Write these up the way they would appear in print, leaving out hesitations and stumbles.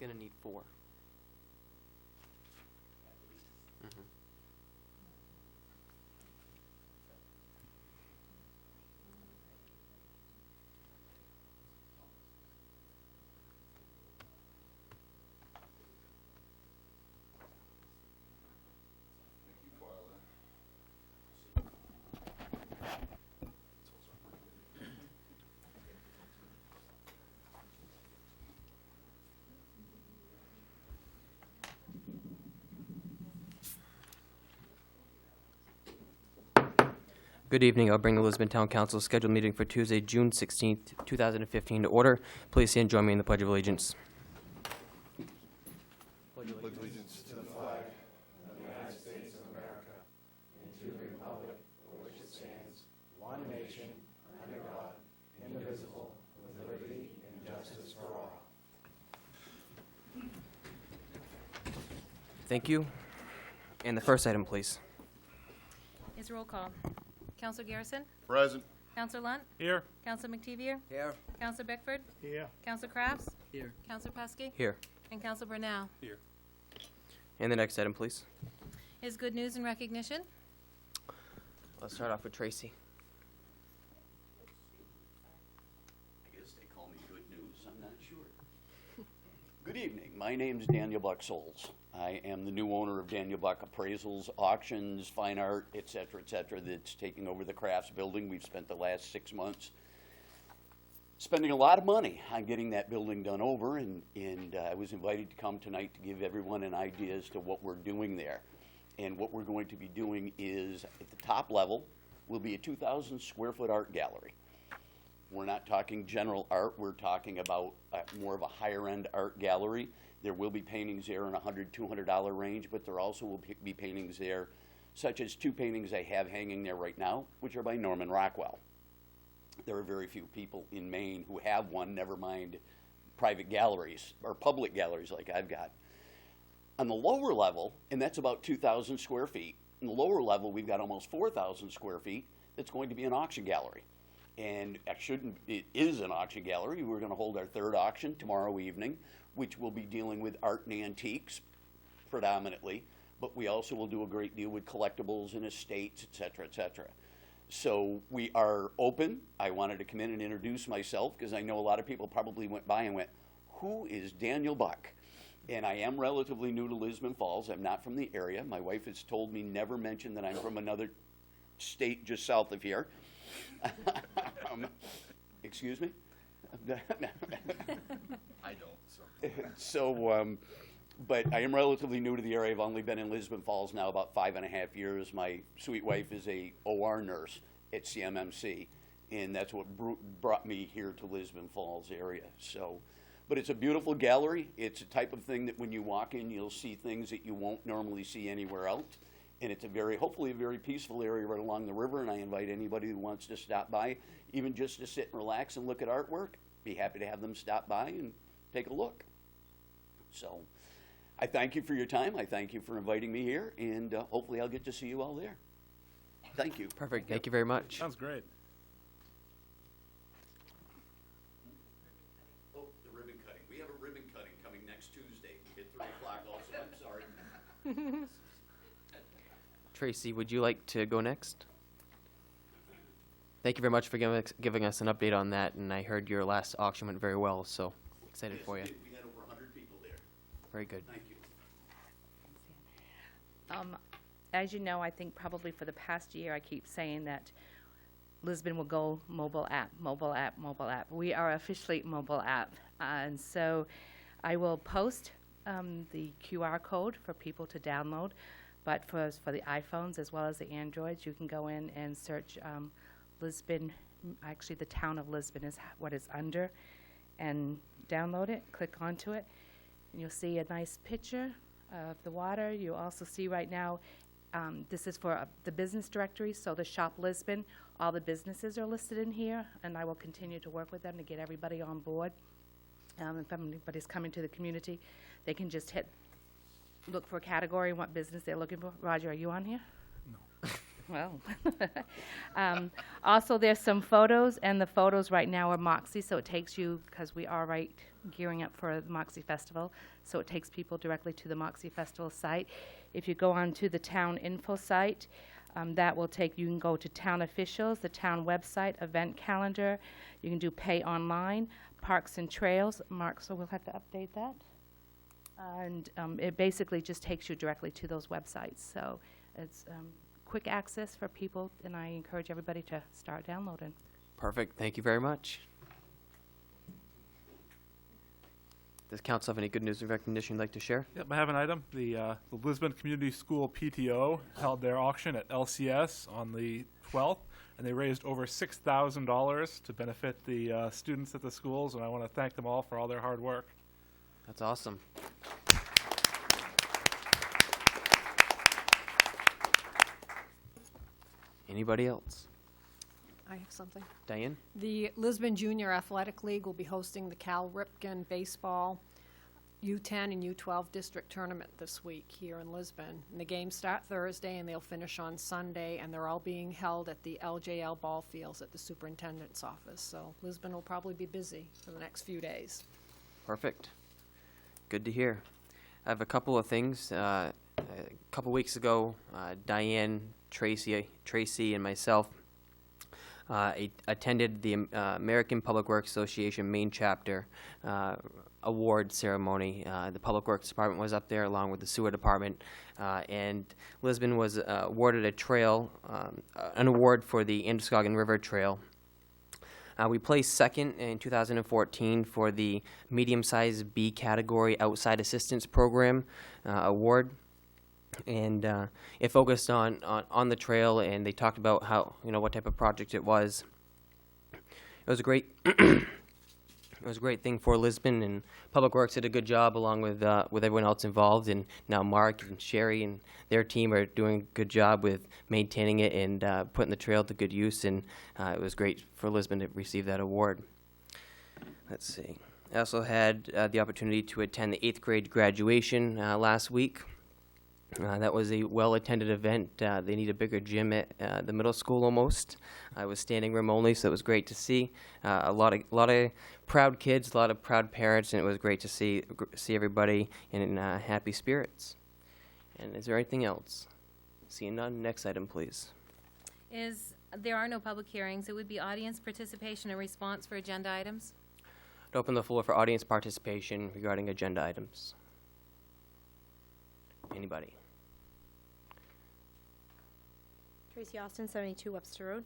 going to need 4. Mhm. Good evening. I'll bring the Lisbon Town Council scheduled meeting for Tuesday, June 16th, 2015 to order. Please stand and join me in the Pledge of Allegiance. Thank you. And the first item, please. Is roll call. Counselor Garrison? Present. Counselor Lunt? Here. Counselor McTevier? Here. Counselor Bickford? Here. Counselor Crafts? Here. Counselor Pesky? Here. And Counselor Burnell? Here. And the next item, please. Is good news and recognition? Let's start off with Tracy. I guess they call me good news, I'm not sure. Good evening, my name's Daniel Buck Souls. I am the new owner of Daniel Buck Appraisals, Auctions, Fine Art, et cetera, that's taking over the crafts building. We've spent the last 6 months spending a lot of money on getting that building done over, and I was invited to come tonight to give everyone an idea as to what we're doing there. And what we're going to be doing is, at the top level, will be a 2,000 square foot art gallery. We're not talking general art, we're talking about more of a higher end art gallery. There will be paintings there in $100, $200 range, but there also will be paintings there, such as 2 paintings I have hanging there right now, which are by Norman Rockwell. There are very few people in Maine who have one, never mind private galleries or public galleries like I've got. On the lower level, and that's about 2,000 square feet, on the lower level we've got almost 4,000 square feet that's going to be an auction gallery. And it is an auction gallery. We're going to hold our 3rd auction tomorrow evening, which will be dealing with art and antiques predominantly, but we also will do a great deal with collectibles and estates, et cetera, et cetera. So we are open. I wanted to come in and introduce myself because I know a lot of people probably went by and went, who is Daniel Buck? And I am relatively new to Lisbon Falls. I'm not from the area. My wife has told me never mention that I'm from another state just south of here. Excuse me? I don't. So, but I am relatively new to the area. I've only been in Lisbon Falls now about 5.5 years. My sweet wife is a OR nurse at CMMC, and that's what brought me here to Lisbon Falls area. So, but it's a beautiful gallery. It's a type of thing that when you walk in, you'll see things that you won't normally see anywhere else. And it's hopefully a very peaceful area right along the river, and I invite anybody who wants to stop by, even just to sit and relax and look at artwork, be happy to have them stop by and take a look. So I thank you for your time. I thank you for inviting me here, and hopefully I'll get to see you all there. Thank you. Perfect. Thank you very much. Sounds great. Oh, the ribbon cutting. We have a ribbon cutting coming next Tuesday at 3 o'clock also. I'm sorry. Tracy, would you like to go next? Thank you very much for giving us an update on that, and I heard your last auction went very well, so excited for you. We had over 100 people there. Very good. Thank you. As you know, I think probably for the past year, I keep saying that Lisbon will go mobile app, mobile app, mobile app. We are officially mobile app. And so I will post the QR code for people to download. But for the iPhones as well as the Androids, you can go in and search Lisbon. Actually, the town of Lisbon is what it's under. And download it, click onto it, and you'll see a nice picture of the water. You'll also see right now, this is for the business directory, so the Shop Lisbon, all the businesses are listed in here, and I will continue to work with them to get everybody on board. If anybody's coming to the community, they can just look for a category and what business they're looking for. Roger, are you on here? No. Well, also there's some photos, and the photos right now are Moxie, so it takes you, because we are right gearing up for the Moxie Festival, so it takes people directly to the Moxie Festival site. If you go onto the town info site, that will take, you can go to town officials, the town website, event calendar. You can do pay online, parks and trails. Mark, so we'll have to update that. And it basically just takes you directly to those websites. So it's quick access for people, and I encourage everybody to start downloading. Perfect. Thank you very much. Does council have any good news and recognition you'd like to share? Yep, I have an item. The Lisbon Community School PTO held their auction at LCS on the 12th, and they raised over $6,000 to benefit the students at the schools, and I want to thank them all for all their hard work. That's awesome. Anybody else? I have something. Diane? The Lisbon Junior Athletic League will be hosting the Cal Ripken Baseball U10 and U12 district tournament this week here in Lisbon. And the games start Thursday and they'll finish on Sunday, and they're all being held at the LJL ball fields at the superintendent's office. So Lisbon will probably be busy for the next few days. Perfect. Good to hear. I have a couple of things. A couple weeks ago, Diane, Tracy, and myself attended the American Public Works Association main chapter award ceremony. The Public Works Department was up there along with the Sewer Department, and Lisbon was awarded a trail, an award for the Androscoggin River Trail. We placed second in 2014 for the medium-sized B category outside assistance program award. And it focused on the trail, and they talked about how, what type of project it was. It was a great it was a great thing for Lisbon, and Public Works did a good job along with everyone else involved. And now Mark and Sherry and their team are doing a good job with maintaining it and putting the trail to good use. And it was great for Lisbon to receive that award. Let's see. I also had the opportunity to attend the 8th grade graduation last week. That was a well-attended event. They need a bigger gym at the middle school almost. I was standing room only, so it was great to see. A lot of proud kids, a lot of proud parents, and it was great to see everybody in happy spirits. And is there anything else? Seeing none, next item, please. There are no public hearings. It would be audience participation and response for agenda items. I'd open the floor for audience participation regarding agenda items. Anybody? Tracy Austin, 72 Webster Road.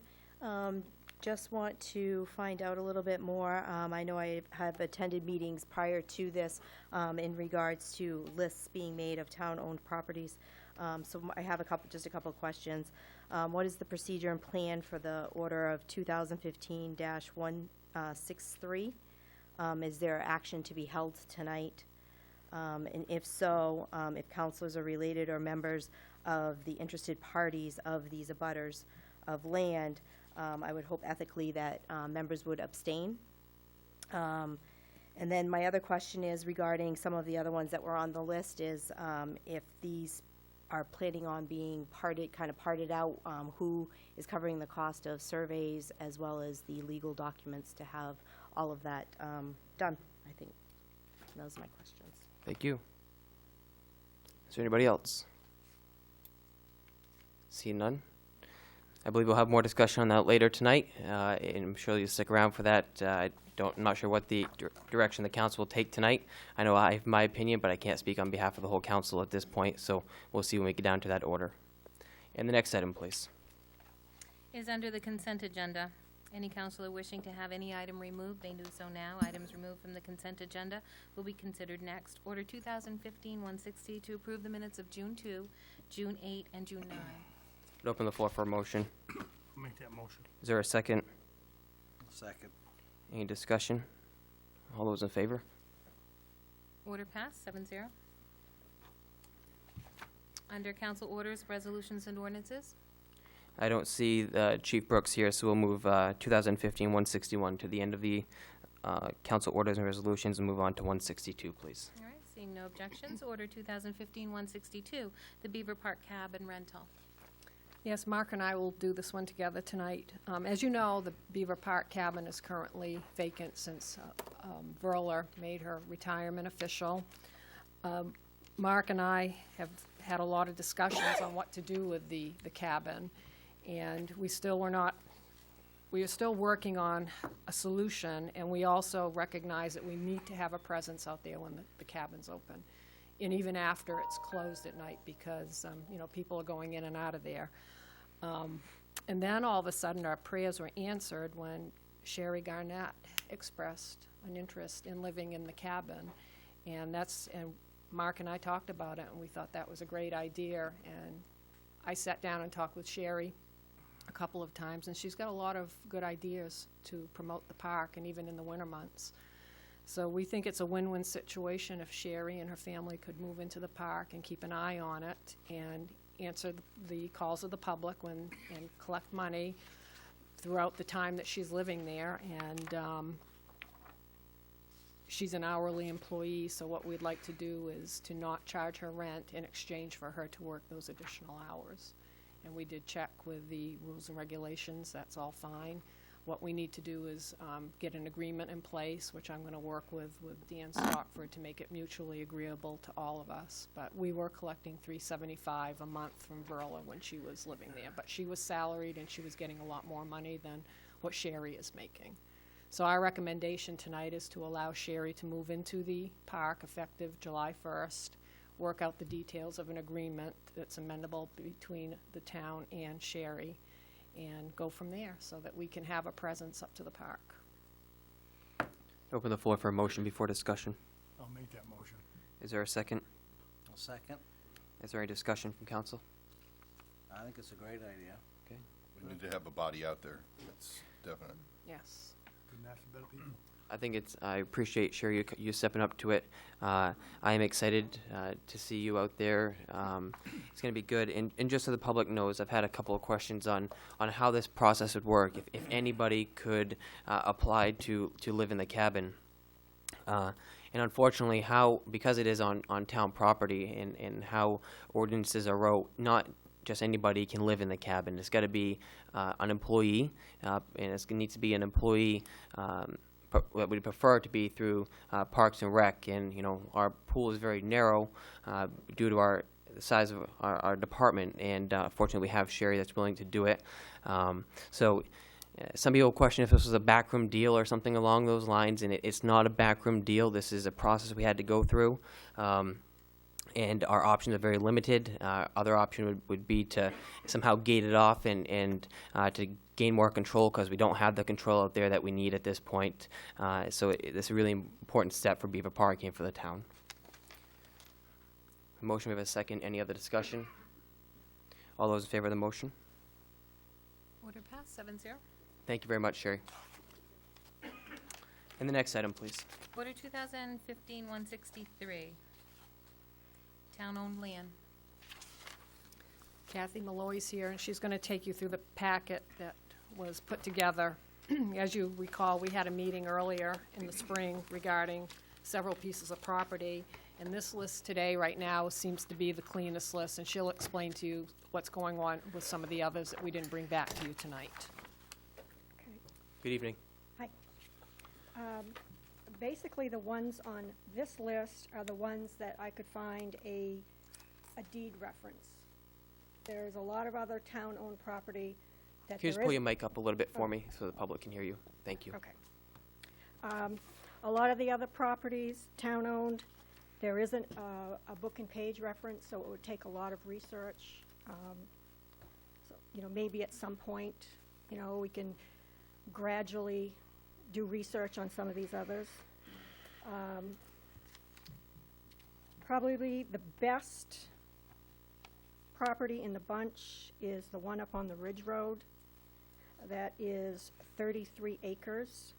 Just want to find out a little bit more. I know I have attended meetings prior to this in regards to lists being made of town-owned properties. So I have just a couple of questions. What is the procedure and plan for the order of 2015-163? Is there action to be held tonight? And if so, if counselors are related or members of the interested parties of these abutters of land, I would hope ethically that members would abstain. And then my other question is regarding some of the other ones that were on the list is if these are planning on being parted out, who is covering the cost of surveys as well as the legal documents to have all of that done. I think those are my questions. Thank you. Is there anybody else? Seeing none. I believe we'll have more discussion on that later tonight, and I'm sure you'll stick around for that. I'm not sure what the direction the council will take tonight. I know I have my opinion, but I can't speak on behalf of the whole council at this point, so we'll see when we get down to that order. And the next item, please. Is under the consent agenda. Any counselor wishing to have any item removed may do so now. Items removed from the consent agenda will be considered next. Order 2015-160 to approve the minutes of June 2, June 8, and June 9. I'd open the floor for a motion. I'll make that motion. Is there a second? Second. Any discussion? All those in favor? Order passed, 7-0. Under council orders, resolutions, and ordinances. I don't see Chief Brooks here, so we'll move 2015-161 to the end of the council orders and resolutions and move on to 162, please. All right, seeing no objections, order 2015-162, the Beaver Park Cab and Rental. Yes, Mark and I will do this one together tonight. As you know, the Beaver Park cabin is currently vacant since Verler made her retirement official. Mark and I have had a lot of discussions on what to do with the cabin, and we are still working on a solution, and we also recognize that we need to have a presence out there when the cabin's open, and even after it's closed at night, because, people are going in and out of there. And then all of a sudden, our prayers were answered when Sherry Garnett expressed an interest in living in the cabin. And Mark and I talked about it, and we thought that was a great idea. And I sat down and talked with Sherry a couple of times, and she's got a lot of good ideas to promote the park, and even in the winter months. So we think it's a win-win situation if Sherry and her family could move into the park and keep an eye on it and answer the calls of the public and collect money throughout the time that she's living there. And she's an hourly employee, so what we'd like to do is to not charge her rent in exchange for her to work those additional hours. And we did check with the rules and regulations, that's all fine. What we need to do is get an agreement in place, which I'm going to work with Dan Stockford to make it mutually agreeable to all of us. But we were collecting $375 a month from Verla when she was living there. But she was salaried, and she was getting a lot more money than what Sherry is making. So our recommendation tonight is to allow Sherry to move into the park effective July 1st, work out the details of an agreement that's amendable between the town and Sherry, and go from there so that we can have a presence up to the park. Open the floor for a motion before discussion. I'll make that motion. Is there a second? I'll second. Is there any discussion from council? I think it's a great idea. We need to have a body out there. That's definite. Yes. Couldn't ask for better people. I appreciate, Sherry, you stepping up to it. I am excited to see you out there. It's going to be good. And just so the public knows, I've had a couple of questions on how this process would work. If anybody could apply to live in the cabin. And unfortunately, because it is on town property and how ordinances are wrote, not just anybody can live in the cabin. It's got to be an employee, and it needs to be an employee what we'd prefer to be through Parks and Rec. And, our pool is very narrow due to the size of our department, and fortunately we have Sherry that's willing to do it. Some people question if this was a backroom deal or something along those lines, and it's not a backroom deal. This is a process we had to go through. And our options are very limited. Other option would be to somehow gate it off and to gain more control, because we don't have the control out there that we need at this point. So this is a really important step for Beaver Park and for the town. Motion, we have a second. Any other discussion? All those in favor of the motion? Order passed, 7-0. Thank you very much, Sherry. And the next item, please. Order 2015-163, town-owned land. Kathy Malloy's here, and she's going to take you through the packet that was put together. As you recall, we had a meeting earlier in the spring regarding several pieces of property, and this list today, right now, seems to be the cleanest list, and she'll explain to you what's going on with some of the others that we didn't bring back to you tonight. Good evening. Hi. Basically, the ones on this list are the ones that I could find a deed reference. There's a lot of other town-owned property that Can you just there pull is. your mic up a little bit for me so the public can hear you? Thank you. Okay. A lot of the other properties, town-owned, there isn't a book and page reference, so it would take a lot of research. So, maybe at some point, we can gradually do research on some of these others. Probably the best property in the bunch is the one up on the Ridge Road. That is 33 acres.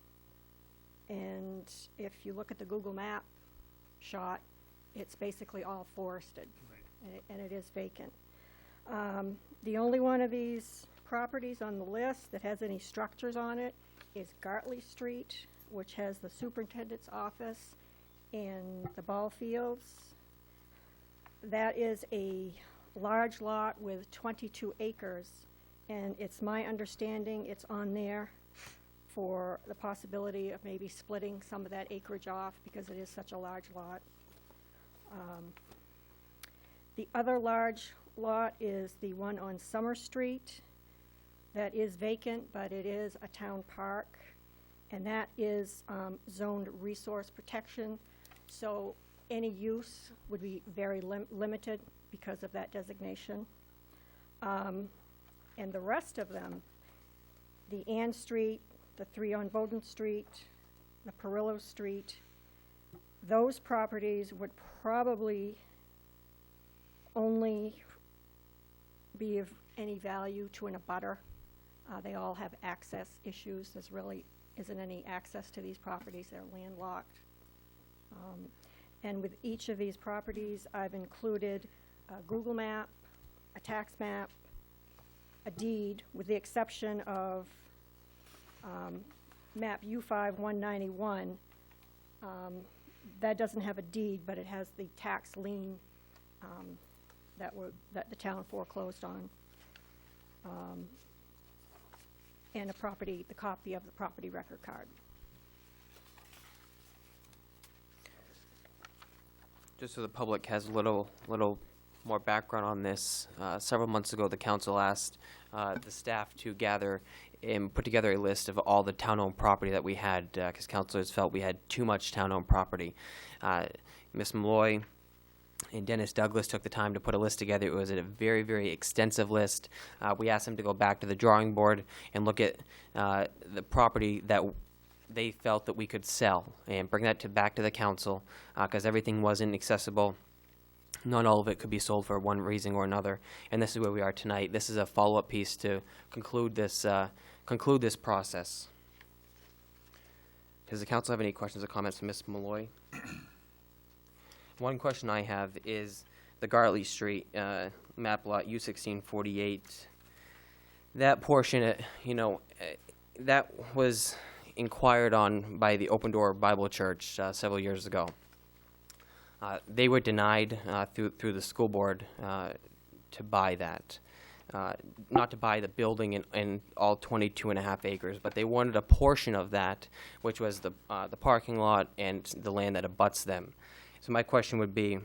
And if you look at the Google map shot, it's basically all forested. Right. And it is vacant. The only one of these properties on the list that has any structures on it is Gartley Street, which has the superintendent's office and the ball fields. That is a large lot with 22 acres, and it's my understanding it's on there for the possibility of maybe splitting some of that acreage off because it is such a large lot. The other large lot is the one on Summer Street. That is vacant, but it is a town park, and that is zoned resource protection. So any use would be very limited because of that designation. And the rest of them, the Ann Street, the 3 on Bowden Street, the Perillo Street, those properties would probably only be of any value to an abutter. They all have access issues. There's really isn't any access to these properties. They're landlocked. And with each of these properties, I've included a Google map, a tax map, a deed, with the exception of map U5-191. That doesn't have a deed, but it has the tax lien that the town foreclosed on, and the copy of the property record card. Just so the public has a little more background on this, several months ago, the council asked the staff to gather and put together a list of all the town-owned property that we had, because councilors felt we had too much town-owned property. Ms. Malloy and Dennis Douglas took the time to put a list together. It was a very, very extensive list. We asked them to go back to the drawing board and look at the property that they felt that we could sell and bring that back to the council, because everything wasn't accessible. Not all of it could be sold for one reason or another, and this is where we are tonight. This is a follow-up piece to conclude this process. Does the council have any questions or comments for Ms. Malloy? One question I have is the Gartley Street map lot U1648. That portion, that was inquired on by the Open Door Bible Church several years ago. They were denied through the school board to buy that. Not to buy the building and all 22.5 acres, but they wanted a portion of that, which was the parking lot and the land that abuts them. So my question would be,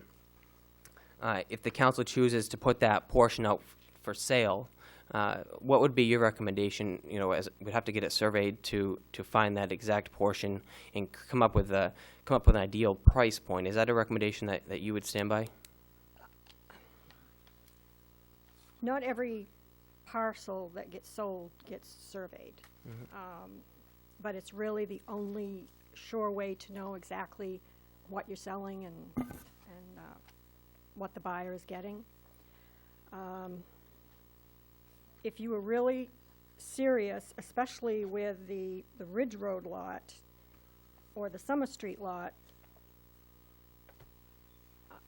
if the council chooses to put that portion out for sale, what would be your recommendation? As we'd have to get it surveyed to find that exact portion and come up with an ideal price point. Is that a recommendation that you would stand by? Not every parcel that gets sold gets surveyed. But it's really the only sure way to know exactly what you're selling and what the buyer is getting. If you were really serious, especially with the Ridge Road lot or the Summer Street lot,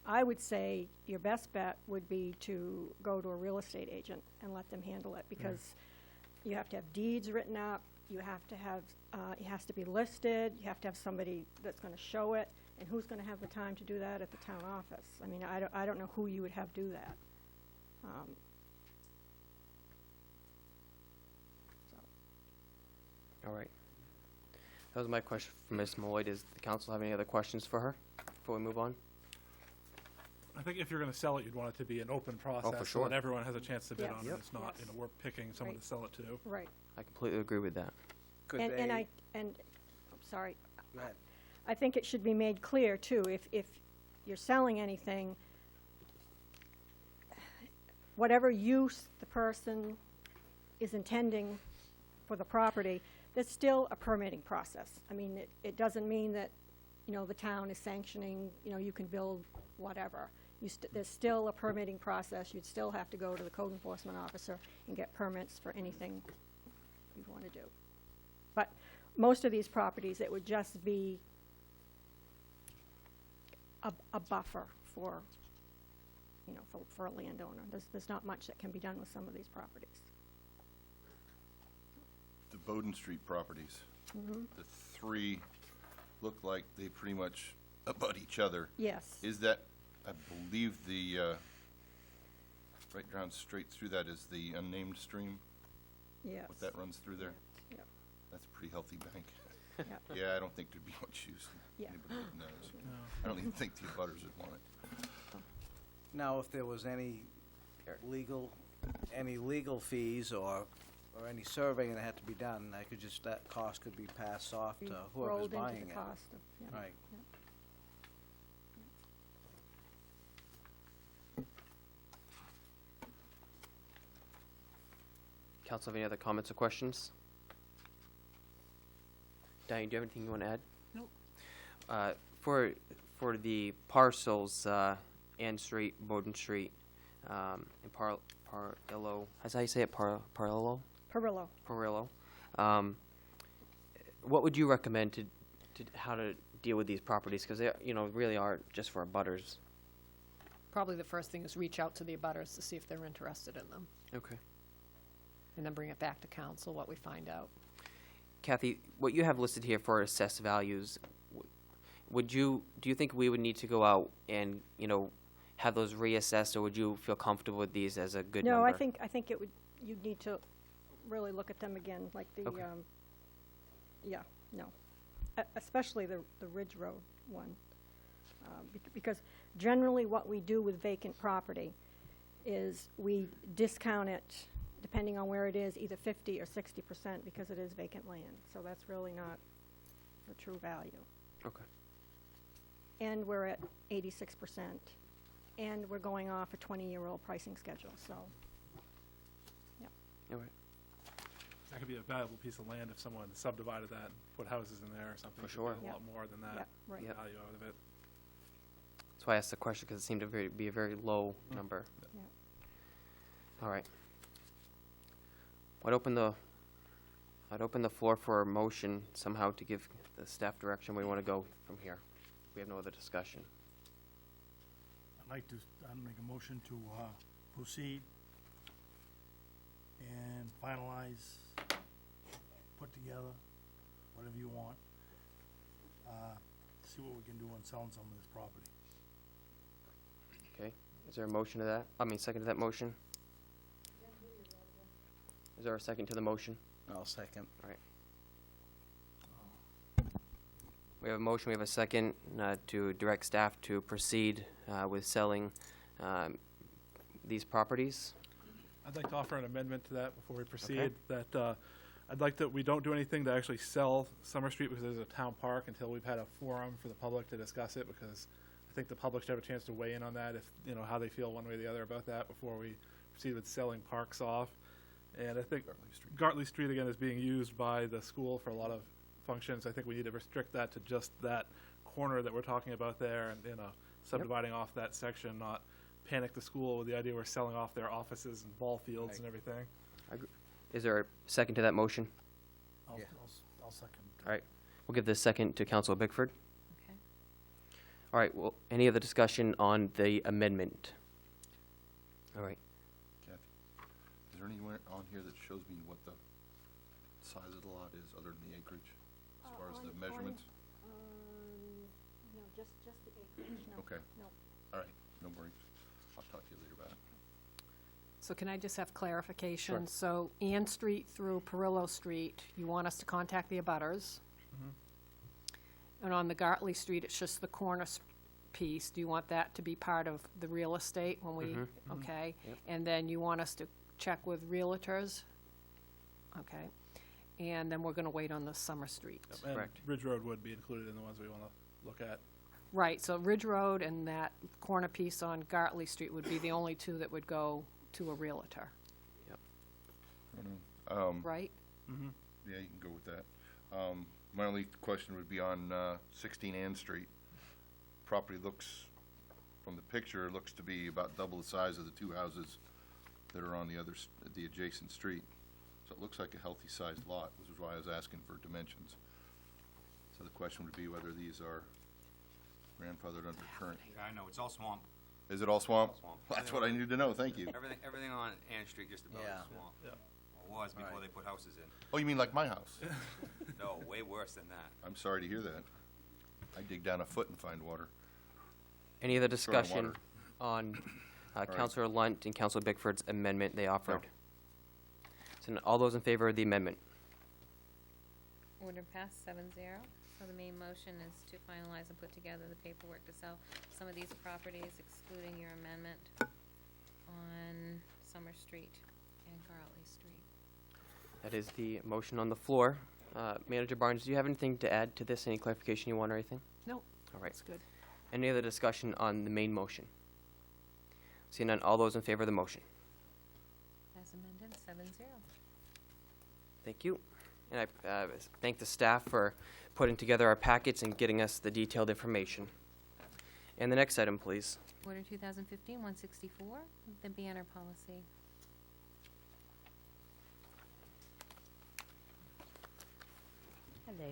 I would say your best bet would be to go to a real estate agent and let them handle it, because you have to have deeds written up, you have to have, it has to be listed, you have to have somebody that's going to show it, and who's going to have the time to do that at the town office? I mean, I don't know who you would have do that. All right. That was my question for Ms. Malloy. Does the council have any other questions for her before we move on? I think if you're going to sell it, you'd want it to be an open process. for so sure. that everyone has a chance to bid Yes. on it. Yep. It's not, Yes. we're picking someone Right. to sell it to. Right. I completely agree with that. I'm sorry. Go ahead. I think it should be made clear, too, if you're selling anything, whatever use the person is intending for the property, there's still a permitting process. I mean, it doesn't mean that, the town is sanctioning, you can build whatever. There's still a permitting process. You'd still have to go to the code enforcement officer and get permits for anything you want to do. But most of these properties, it would just be a buffer for, for a landowner. There's not much that can be done with some of these properties. The Bowden Street properties, the 3 look like they pretty much abut each other. Yes. Is that, I believe the right down straight through that is the unnamed stream, Yes. what that runs through there? Yep. That's a pretty healthy bank. Yep. Yeah, I don't think there'd be much use. Yeah. Anybody knows. I don't even think the abutters would want it. Now, if there was any legal fees or any surveying that had to be done, that cost could be passed off Be to whoever's rolled into buying the it. cost of, yeah. Right. Council, have any other comments or questions? Diane, do you have anything you want to add? Nope. For the parcels, Ann Street, Bowden Street, and Parillo, how's how you say it, Parillo? Perillo. Parillo. What would you recommend to how to deal with these properties? Because they, really are just for abutters. Probably the first thing is reach out to the abutters to see if they're interested in them, Okay. and then bring it back to council, what we find out. Kathy, what you have listed here for assessed values, do you think we would need to go out and, have those reassessed, or would you feel comfortable with these as a good number? No, I think it would, you'd need to really look at them again, like the, Okay. yeah, no. Especially the Ridge Road one. Because generally what we do with vacant property is we discount it, depending on where it is, either 50 or 60% because it is vacant land. So that's really not the true value. Okay. And we're at 86%. And we're going off a 20-year-old pricing schedule, so, yeah. All right. That could be a valuable piece of land if someone subdivided that and put houses in there or something. For Could sure. get a lot more than Yeah, that right. Yep. value out of it. That's why I asked the question, because it seemed to be a very low number. Yeah. All right. I'd open the floor for a motion somehow to give the staff direction where we want to go from here. We have no other discussion. I'd like to, make a motion to, proceed and finalize, put together, whatever you want. See what we can do on selling some of this property. Okay, is there a motion to that? Second to that motion? Is there a second to the motion? I'll second. We have a motion, we have a second to direct staff to proceed with selling these properties. I'd like to offer an amendment to that before we proceed, that I'd like that we don't do anything to actually sell Summer Street because there's a town park until we've had a forum for the public to discuss it, because I think the public should have a chance to weigh in on that, if, how they feel one way or the other about that before we proceed with selling parks off. And I think Gartley Street, again, is being used by the school for a lot of functions. I think we need to restrict that to just that corner that we're talking about there, and, subdividing off that section, not panic the school with the idea we're selling off their offices and ball fields and everything. Is there a second to that motion? Yeah. I'll second. All right, we'll give the second to Councilor Bickford. Okay. All right, well, any other discussion on the amendment? All right, Kathy, is there anywhere on here that shows me what the size of the lot is, other than the acreage, as far as the measurements? No, just the acreage, no. Okay. No. All right, no worries. I'll talk to you later about it. So can I just have clarification? Sure. So Ann Street through Perillo Street, you want us to contact the abutters? And on the Gartley Street, it's just the corner piece. Do you want that to be part of the real estate when we, okay? Yep. And then you want us to check with realtors? Okay. And then we're gonna wait on the Summer Street. And Correct. Ridge Road would be included in the ones we want to look at. Right, so Ridge Road and that corner piece on Gartley Street would be the only two that would go to a realtor, right? Yeah, you can go with that. My only question would be on 16 Ann Street. Property looks, from the picture, looks to be about double the size of the two houses that are on the adjacent street. So it looks like a healthy sized lot, which is why I was asking for dimensions. So the question would be whether these are grandfathered under current. Yeah, I know, it's all swamp. Is it all swamp? All swamp. That's what I needed to know, thank you. Everything on Ann Street just about Yeah. is swamp. Yeah. Or was before Right. they put houses in. Oh, you mean like my house? No, way worse than that. I'm sorry to hear that. I dig down a foot and find water. Any other Throwing discussion water. on right. Counselor Lunt and Counselor Bickford's amendment they offered. So all those in favor of the amendment? Order passed 7-0. So the main motion is to finalize and put together the paperwork to sell some of these properties, excluding your amendment on Summer Street and Gartley Street. That is the motion on the floor. Manager Barnes, do you have anything to add to this? Any clarification you want or anything? No, All right. that's good. Any other discussion on the main motion? Seeing none, all those in favor of the motion? As amended, 7-0. Thank you. And I thank the staff for putting together our packets and getting us the detailed information. And the next item, please. Order 2015-164, the banner policy. Hello.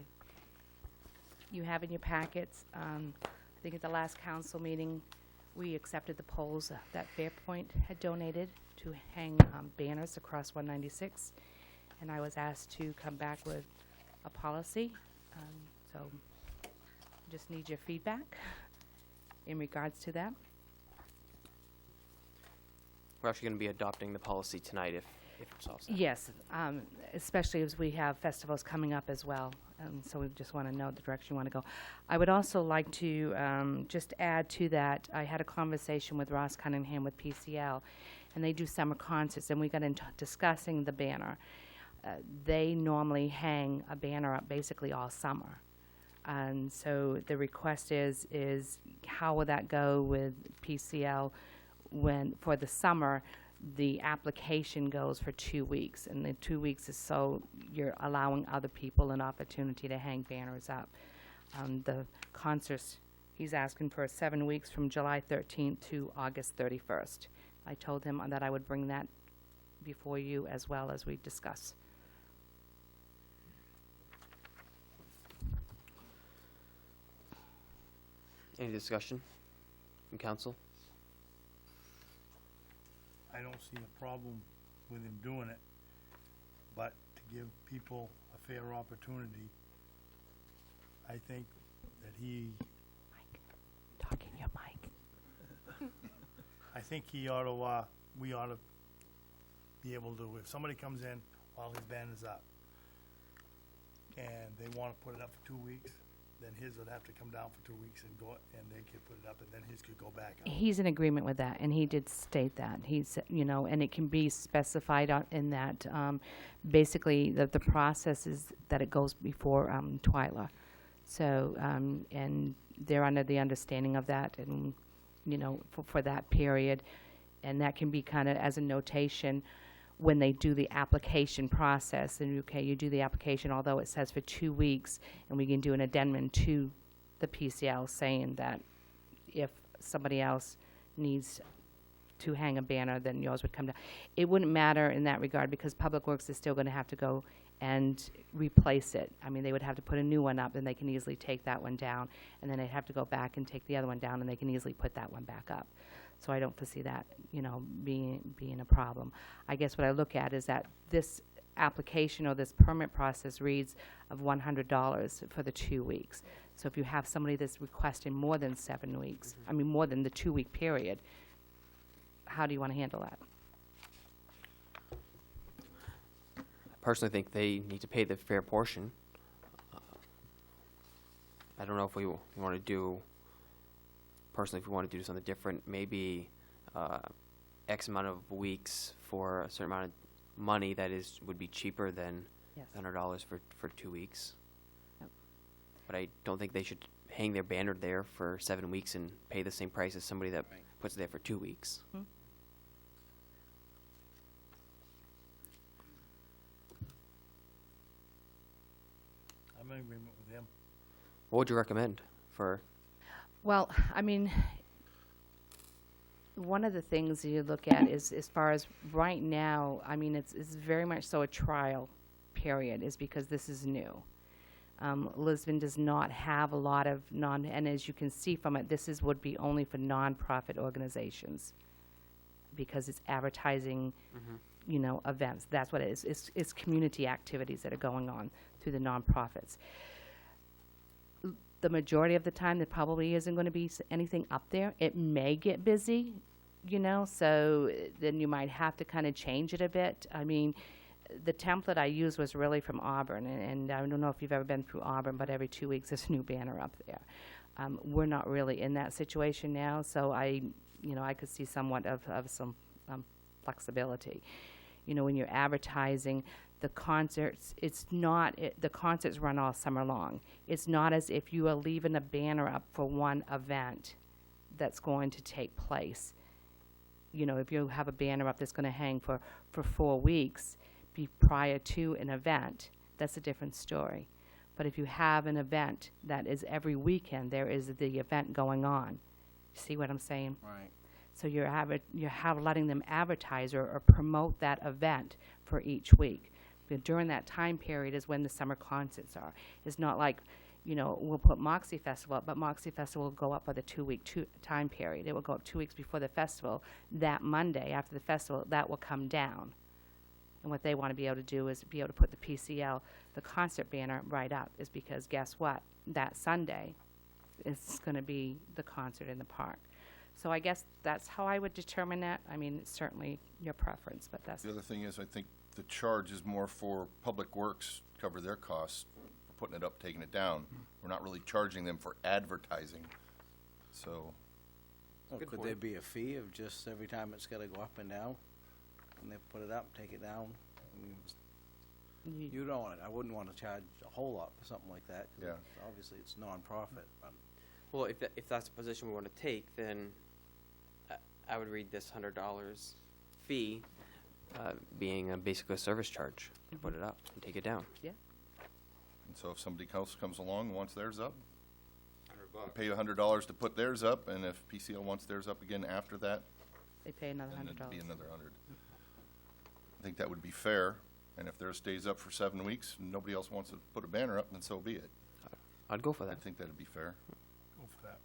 You have in your packets, I think at the last council meeting, we accepted the poles that Fairpoint had donated to hang banners across 196. And I was asked to come back with a policy. So just need your feedback in regards to that. We're actually going to be adopting the policy tonight if it's all set. Yes, especially as we have festivals coming up as well. So we just want to know the direction you want to go. I would also like to just add to that, I had a conversation with Ross Cunningham with PCL, and they do summer concerts, and we got into discussing the banner. They normally hang a banner up basically all summer. And so the request is how will that go with PCL when, for the summer, the application goes for 2 weeks, and the 2 weeks is so you're allowing other people an opportunity to hang banners up. The concerts, he's asking for 7 weeks from July 13th to August 31st. I told him that I would bring that before you as well as we discuss. Any discussion from council? I don't see a problem with him doing it, but to give people a fair opportunity, I think that Talk in your mic. I think we ought to be able to, if somebody comes in while his banner's up, and they want to put it up for 2 weeks, then his would have to come down for 2 weeks and go, and they could put it up, and then his could go back up. He's in agreement with that, and he did state that. He's, and it can be specified in that, basically, the process is that it goes before Twyla. So, and they're under the understanding of that, and, for that period. And that can be kind of as a notation when they do the application process. And, okay, you do the application, although it says for 2 weeks, and we can do an addendum to the PCL saying that if somebody else needs to hang a banner, then yours would come down. It wouldn't matter in that regard because Public Works is still going to have to go and replace it. I mean, they would have to put a new one up, and they can easily take that one down, and then they'd have to go back and take the other one down, and they can easily put that one back up. So I don't foresee that, being a problem. I guess what I look at is that this application or this permit process reads of $100 for the 2 weeks. So if you have somebody that's requesting more than 7 weeks, I mean, more than the 2 week period, how do you want to handle that? I personally think they need to pay the fair portion. I don't know if we want to do, personally, if we want to do something different, maybe X amount of weeks for a certain amount of money that would be cheaper than Yes. $100 for 2 weeks. Yep. But I don't think they should hang their banner there for 7 weeks and pay the same price as somebody that puts it there for 2 weeks. Hmm? I'm in agreement with him. What would you recommend for? Well, I mean, one of the things you look at is as far as right now, I mean, it's very much so a trial period, is because this is new. Lisbon does not have a lot of and as you can see from it, would be only for nonprofit organizations because it's advertising, events. That's what it is. It's community activities that are going on through the nonprofits. The majority of the time, there probably isn't going to be anything up there. It may get busy you know, so then you might have to kind of change it a bit. I mean, the template I used was really from Auburn, and I don't know if you've ever been through Auburn, but every 2 weeks there's a new banner up there. We're not really in that situation now, so I could see somewhat of some flexibility. You know, when you're advertising the concerts, the concerts run all summer long. It's not as if you are leaving a banner up for one event that's going to take place. You know, if you have a banner up that's going to hang for 4 weeks prior to an event, that's a different story. But if you have an event that is every weekend, there is the event going on. See what I'm saying? Right. So you're letting them advertise or promote that event for each week. But during that time period is when the summer concerts are. It's not like, you know, we'll put Moxie Festival up, but Moxie Festival will go up for the 2-week time period. It will go up 2 weeks before the festival. That Monday after the festival, that will come down. And what they want to be able to do is be able to put the PCL, the concert banner, right up, is because guess what? That Sunday is going to be the concert in the park. So I guess that's how I would determine that. I mean, it's certainly your preference, but that's... The other thing is, I think the charge is more for Public Works, cover their costs for putting it up, taking it down. We're not really charging them for advertising, so. Well, Good could point. there be a fee of just every time it's gotta go up and down? And they put it up, take it down? I mean, you don't want it, I wouldn't wanna charge a whole lot for something like that, 'cause Yeah. obviously it's non-profit, but. Well, if that's the position we want to take, then I would read this $100 fee being basically a service charge to put it up and take it down. Yeah. And so if somebody else comes along and wants theirs up, they pay you $100 to put theirs up, and if PCL wants theirs up again after that, They pay another then $100. it'd be another 100. I think that would be fair, and if theirs stays up for 7 weeks and nobody else wants to put a banner up, then so be it. I'd go for I that. think that'd be fair. Go for that.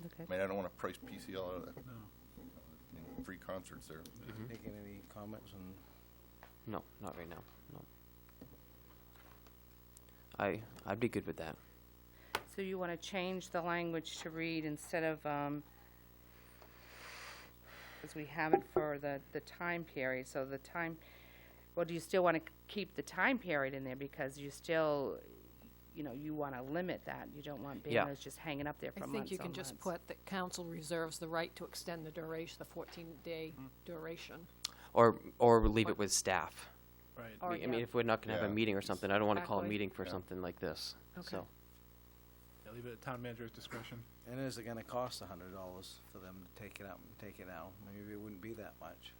Okay. I mean, I don't want to price PCL out of that. Free concerts there. Taking any comments on, No, not right now. No. I'd be good with that. So you want to change the language to read instead of, because we have it for the time period, so the time, well, do you still want to keep the time period in there because you still, you know, you want to limit that? You don't want Yeah. banners just hanging up there for I months on think you can just months. put that council reserves the right to extend the duration, the 14-day duration. Or leave it with staff. Right. Or, I mean, yeah. if we're not going to have a Yeah. meeting or something, I don't want to call a Exactly. meeting for Yeah. something like this. Okay. So, Yeah, leave it at town manager's discretion. and is it gonna cost $100 for them to take it up and take it down? Maybe it wouldn't be that much.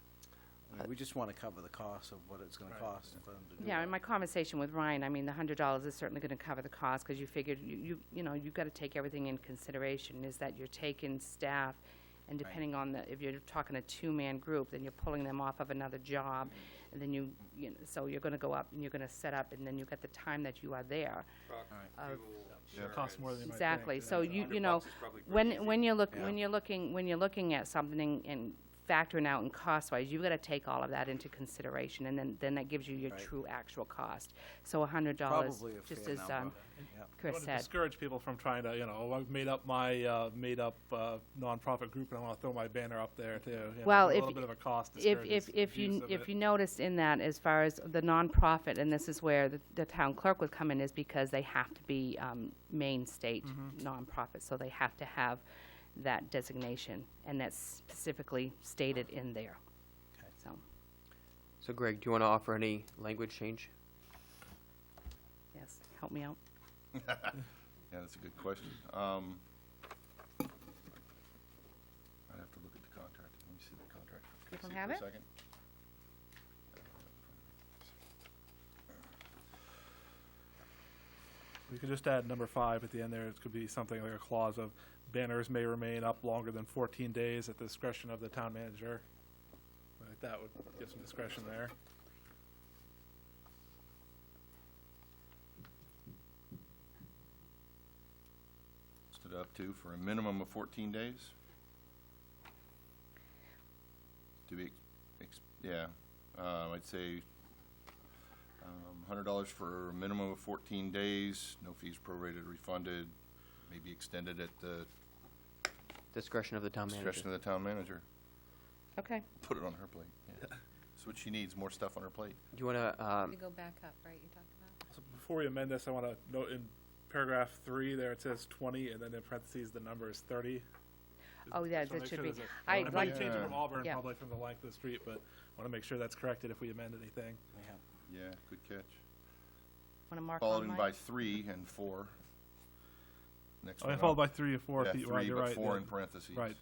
I mean, we just wanna cover the cost of what it's gonna Right. cost for them to do Yeah, that. in my conversation with Ryan, I mean, the $100 is certainly going to cover the cost, because you figured, you know, you've got to take everything in consideration, is that you're taking staff, and Right. depending on if you're talking a 2-man group, then you're pulling them off of another job, and then you know, so you're going to go up, and you're going to set up, and then you've got the time that you are there. Fuel, Yeah, it costs more than you might think. Exactly, so $100 you know, is probably pretty when, easy. when you're Yeah. when you're looking at something and factoring out in cost-wise, you've got to take all of that into consideration, and then that gives you your Right. true actual cost. So $100, Probably a just fair as number. Yeah. I Chris want to said. discourage people from trying to, you know, oh, I've made up my nonprofit group and I want to throw my banner up there too. You know, Well, a if- little bit of a cost If discourages abuse of if it. you noticed in that, as far as the nonprofit, and this is where the town clerk would come in, is because they have to be Maine State nonprofit, so they have to have that designation, and that's specifically stated in there. Okay. so Greg, do you want to offer any language change? Yes, help me out. Yeah, that's a good question. I'd have to look at the contract. Let me see the contract. Can I You don't see have for a it? second? We could just add number 5 at the end there. It could be something like a clause of banners may remain up longer than 14 days at the discretion of the town manager. Like that would give some discretion there. Stood up to for a minimum of 14 days? To be, yeah, I'd say, $100 for a minimum of 14 days, no fees prorated, refunded, maybe extended at the Discretion of the town manager. discretion of the town manager. Okay. Put it on her plate. Yeah. That's what she needs, more stuff on her plate. Do you want to, We go back up, right, you talked about? So before we amend this, I want to note in paragraph 3 there, it says 20, and then in parentheses, the number is 30. Oh, yeah, Just wanna that make should sure be, there's I might like, change it from Auburn, Yeah. probably from the length of the street, but want to make sure that's corrected if we amend anything. Yeah, good catch. want to mark Followed on by mine? 3 and 4. Next Oh, one and followed up. by 3 and 4. Yeah, if you- 3, you're but right, 4 yeah. in parentheses. Right.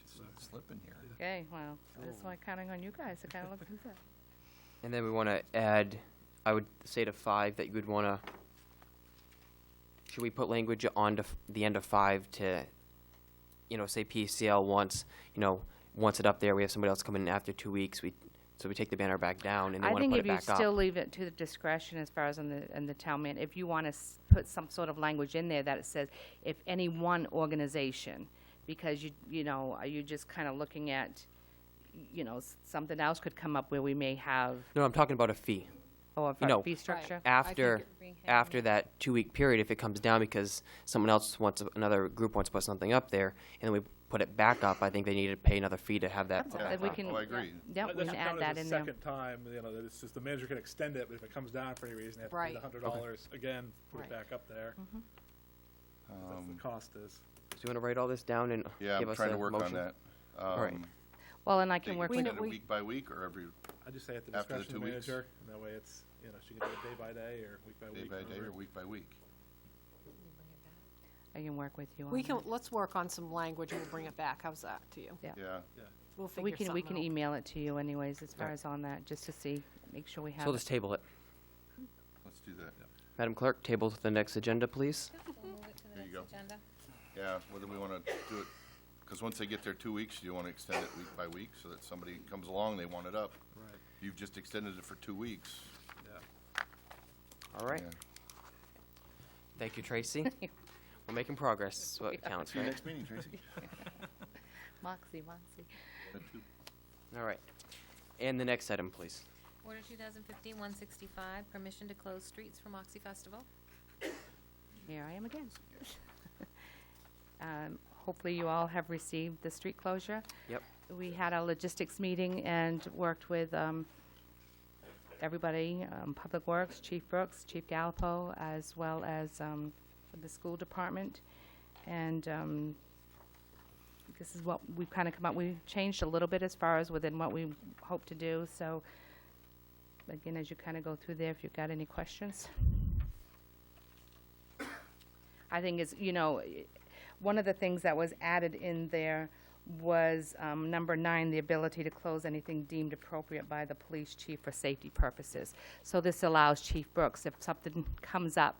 Just slipping here. Okay, well, that's why I'm counting on you guys to kind of look through that. and then we want to add, I would say to 5 that you would want to, should we put language on to the end of 5 to, say PCL wants it up there, we have somebody else come in after 2 weeks, so we take the banner back down and they I want to think put if it you back up. still leave it to the discretion as far as in the town man, if you want to put some sort of language in there that it says, if any one organization, because you're just kind of looking at, something else could come up where we may have, No, I'm talking about a fee. or You know, a fee structure. After, it- after that 2-week period, if it comes down because someone else another group wants to put something up there, and then we put it back up, I think they need to pay another fee to have that. Absolutely. We can- Oh, I agree. Yeah, we That can should add count that as in a there. second time, that it's just the manager can extend it, but if it comes down for any reason, they have to pay the Right. $100 again, put Right. it back up there. That's the cost is. So you want to write all this down and Yeah, give I'm us trying a to work on motion? that. right. Well, and I They can work can with, extend it week by week or every I just say at the After the discretion of 2 the weeks? manager, and that way it's, she can do it day by day or week by day week. by day whatever. or week by week? I can work with you on We can, that. let's work on some language and we'll bring it back. How's that to you? Yeah. Yeah. We'll We figure can something out. email it to you anyways, as far Right. as on that, just to see, make sure we have So we'll it. just table it. Let's do that. Madam Clerk, table to the next agenda, please. We'll move it to the There you next go. agenda. Yeah, whether we want to do it, because once they get their 2 weeks, you want to extend it week by week so that somebody comes along, they want it up. Right, You've just extended it for 2 weeks. yeah. All right. Yeah. Thank you, Tracy. We're making progress. That's what counts, See you right? next meeting, Tracy. Moxie. All right. And the next item, please. Order 2015-165, permission to close streets for Moxie Festival. Here I am again. Hopefully you all have received the street closure. Yep. We had a logistics meeting and worked with everybody, Public Works, Chief Brooks, Chief Gallipo, as well as the school department. And this is what we've kind of come up, we changed a little bit as far as within what we hope to do. So again, as you kind of go through there, if you've got any questions. I think it's, one of the things that was added in there was number 9, the ability to close anything deemed appropriate by the police chief for safety purposes. So this allows Chief Brooks, if something comes up,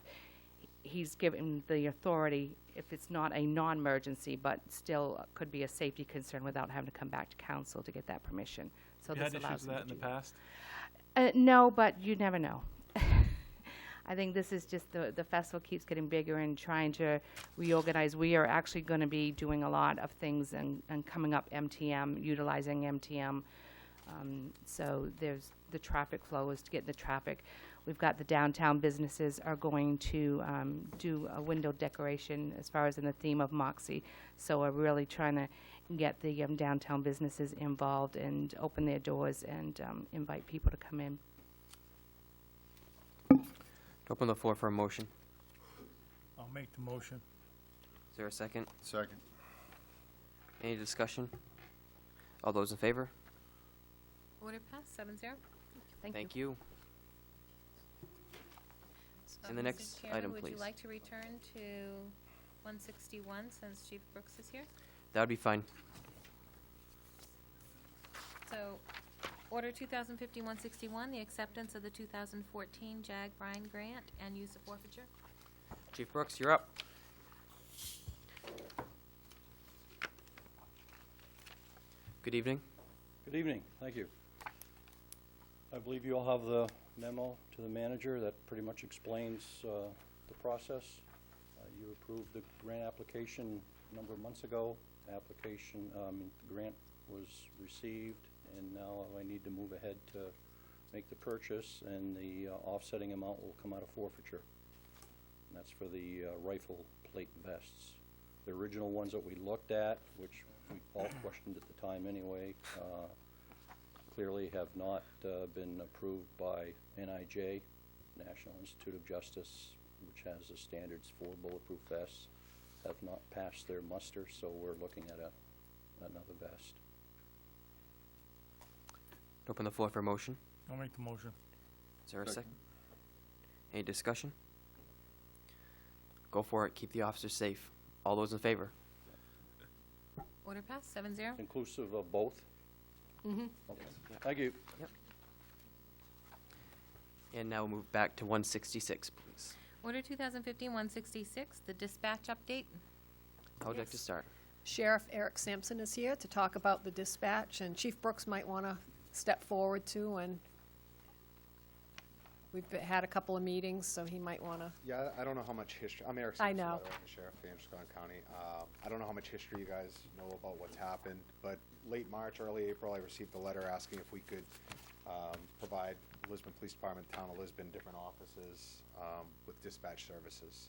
he's given the authority, if it's not a non-emergency, but still could be a safety concern without having to come back to council to get that permission. So You this had allows issues him with to that in do the past? No, but you never know. I think this is just the festival keeps getting bigger and trying to reorganize. We are actually going to be doing a lot of things and coming up MTM, utilizing MTM. So there's the traffic flow is to get the traffic. We've got the downtown businesses are going to do a window decoration as far as in the theme of Moxie. So we're really trying to get the downtown businesses involved and open their doors and invite people to come in. Open the floor for a motion. I'll make the motion. Is there a second? Second. Any discussion? All those in favor? Order passed, 7-0. Thank you. And the Mr. next Chairman, item, would you please. like to return to 161 since Chief Brooks is here? That would be fine. So, order 2015-161, the acceptance of the 2014 JAG Bryan Grant and use of forfeiture. Chief Brooks, you're up. Good evening. Good evening, thank you. I believe you all have the memo to the manager that pretty much explains the process. You approved the grant application a number of months ago. The grant was received, and now I need to move ahead to make the purchase, and the offsetting amount will come out of forfeiture. And that's for the rifle plate vests. The original ones that we looked at, which we all questioned at the time anyway, clearly have not been approved by NIJ, National Institute of Justice, which has the standards for bulletproof vests, have not passed their muster, so we're looking at another vest. Open the floor for a motion. I'll make the motion. Is there a second? Any discussion? Go for it. Keep the officers safe. All those in favor? Order passed, 7-0. Inclusive of both? Mm-hmm. Okay. Thank you. And now we'll move back to 166, please. Order 2015-166, the dispatch update. How would you like to Yes. start? Sheriff Eric Sampson is here to talk about the dispatch, and Chief Brooks might want to step forward too, and we've had a couple of meetings, so he might want to. Yeah, I don't know how much history, I'm Eric I Sampson, know. by the way, I'm the sheriff of Androscoggin County. I don't know how much history you guys know about what's happened, but late March, early April, I received a letter asking if we could provide Lisbon Police Department, Town of Lisbon, different offices with dispatch services.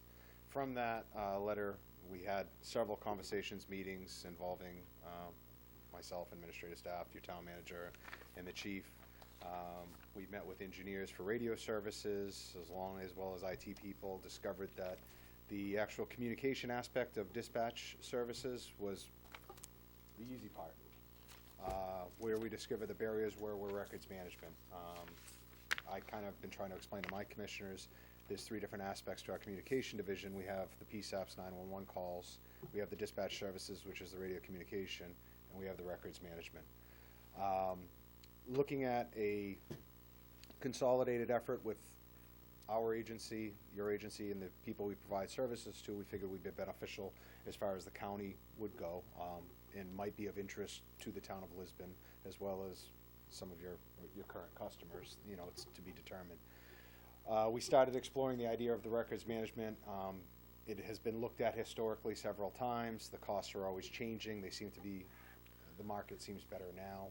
From that letter, we had several conversations, meetings involving myself, administrative staff, your town manager, and the chief. We met with engineers for radio services, as well as IT people, discovered that the actual communication aspect of dispatch services was the easy part. Where we discover the barriers were records management. I kind of been trying to explain to my commissioners, there's three different aspects to our communication division. We have the PSAPs 911 calls, we have the dispatch services, which is the radio communication, and we have the records management. Looking at a consolidated effort with our agency, your agency, and the people we provide services to, we figured would be beneficial as far as the county would go, and might be of interest to the town of Lisbon, as well as some of your current customers. You know, it's to be determined. We started exploring the idea of the records management. It has been looked at historically several times. The costs are always changing. They seem to be, the market seems better now.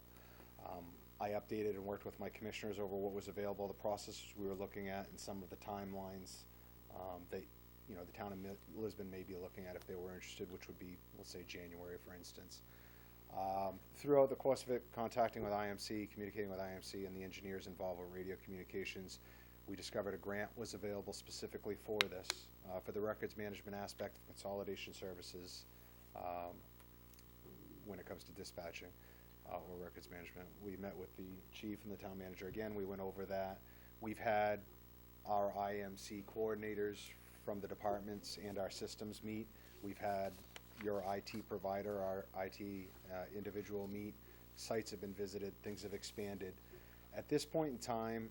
I updated and worked with my commissioners over what was available, the processes we were looking at, and some of the timelines that, you know, the town of Lisbon may be looking at if they were interested, which would be, let's say, January, for instance. Throughout the course of it, contacting with IMC, communicating with IMC and the engineers involved with radio communications, we discovered a grant was available specifically for this, for the records management aspect of consolidation services when it comes to dispatching or records management. We met with the chief and the town manager again. We went over that. We've had our IMC coordinators from the departments and our systems meet. We've had your IT provider, our IT individual meet. Sites have been visited, things have expanded. At this point in time,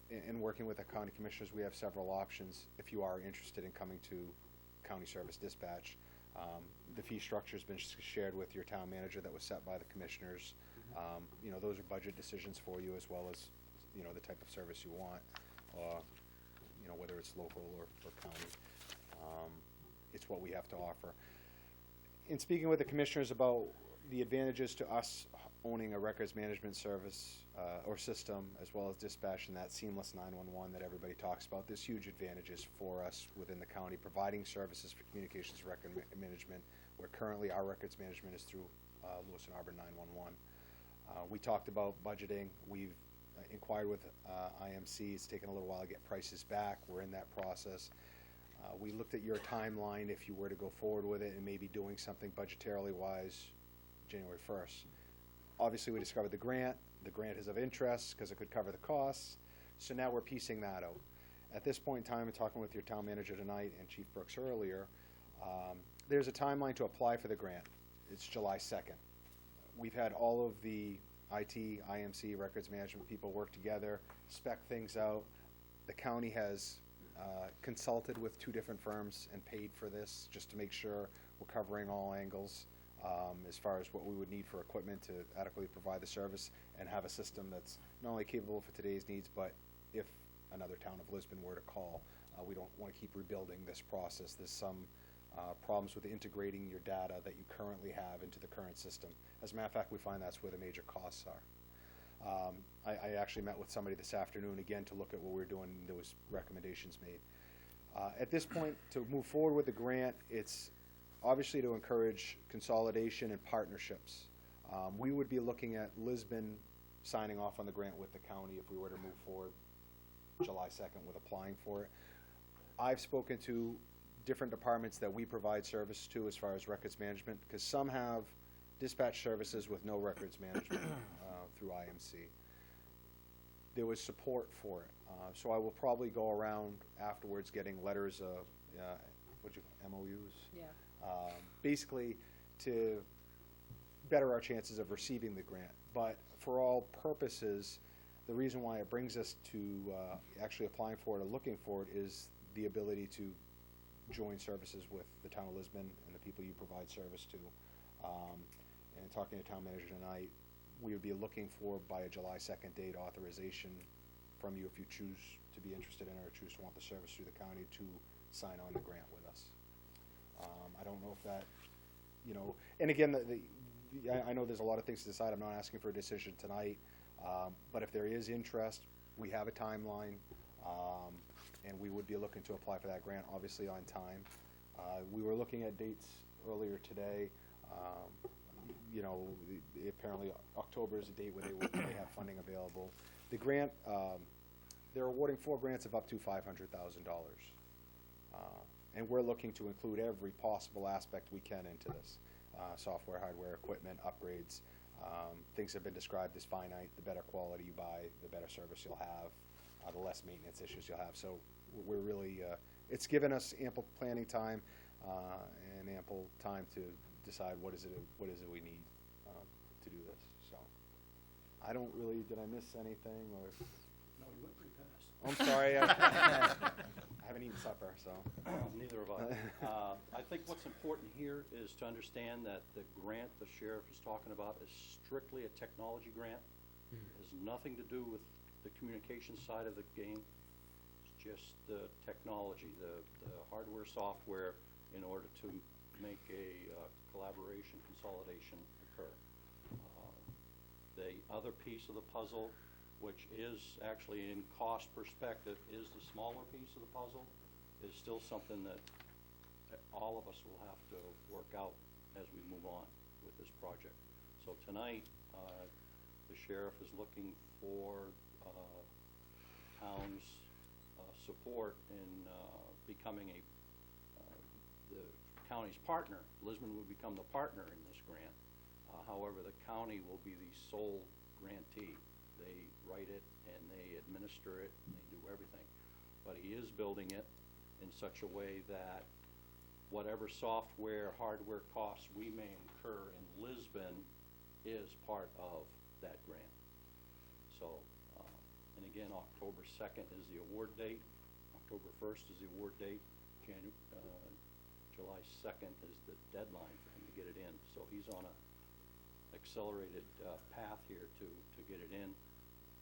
in working with the county commissioners, we have several options if you are interested in coming to county service dispatch. The fee structure has been shared with your town manager that was set by the commissioners. You know, those are budget decisions for you, as well as, you know, the type of service you want, you know, whether it's local or county. It's what we have to offer. In speaking with the commissioners about the advantages to us owning a records management service or system, as well as dispatch and that seamless 911 that everybody talks about, there's huge advantages for us within the county, providing services for communications record management, where currently our records management is through Lewis and Auburn 911. We talked about budgeting. We've inquired with IMC. It's taken a little while to get prices back. We're in that process. We looked at your timeline if you were to go forward with it and maybe doing something budgetarily wise January 1st. Obviously, we discovered the grant. The grant is of interest because it could cover the costs. So now we're piecing that out. At this point in time, and talking with your town manager tonight and Chief Brooks earlier, there's a timeline to apply for the grant. It's July 2nd. We've had all of the IT, IMC, records management people work together, spec things out. The county has consulted with two different firms and paid for this just to make sure we're covering all angles as far as what we would need for equipment to adequately provide the service and have a system that's not only capable for today's needs, but if another town of Lisbon were to call, we don't want to keep rebuilding this process. There's some problems with integrating your data that you currently have into the current system. As a matter of fact, we find that's where the major costs are. I actually met with somebody this afternoon again to look at what we're doing, and there was recommendations made. At this point, to move forward with the grant, it's obviously to encourage consolidation and partnerships. We would be looking at Lisbon signing off on the grant with the county if we were to move forward July 2nd with applying for it. I've spoken to different departments that we provide service to as far as records management, because some have dispatch services with no records management through IMC. There was support for it. So I will probably go around afterwards getting letters of, MOUs? Yeah. Basically to better our chances of receiving the grant. But for all purposes, the reason why it brings us to actually applying for it or looking for it is the ability to join services with the town of Lisbon and the people you provide service to. And talking to town manager tonight, we would be looking for, by a July 2nd date, authorization from you if you choose to be interested in or choose to want the service through the county to sign on the grant with us. I don't know if that, and again, I know there's a lot of things to decide. I'm not asking for a decision tonight, but if there is interest, we have a timeline, and we would be looking to apply for that grant, obviously on time. We were looking at dates earlier today. Apparently October is a date where they have funding available. The grant, they're awarding 4 grants of up to $500,000. And we're looking to include every possible aspect we can into this. Software, hardware, equipment, upgrades. Things have been described as finite. The better quality you buy, the better service you'll have, the less maintenance issues you'll have. So we're really, it's given us ample planning time and ample time to decide what is it we need to do this. So I don't really, did I miss anything or? No, you went pretty fast. I'm sorry. I haven't eaten supper, so. Neither have I. I think what's important here is to understand that the grant the sheriff is talking about is strictly a technology grant. It has nothing to do with the communication side of the game. It's just the technology, the hardware, software, in order to make a collaboration, consolidation occur. The other piece of the puzzle, which is actually in cost perspective, is the smaller piece of the puzzle, is still something that all of us will have to work out as we move on with this project. So tonight, the sheriff is looking for town's support in becoming the county's partner. Lisbon will become the partner in this grant. However, the county will be the sole grantee. They write it and they administer it and they do everything. But he is building it in such a way that whatever software, hardware costs we may incur in Lisbon is part of that grant. So, and again, October 2nd is the award date. October 1st is the award date. July 2nd is the deadline for him to get it in. So he's on a accelerated path here to get it in.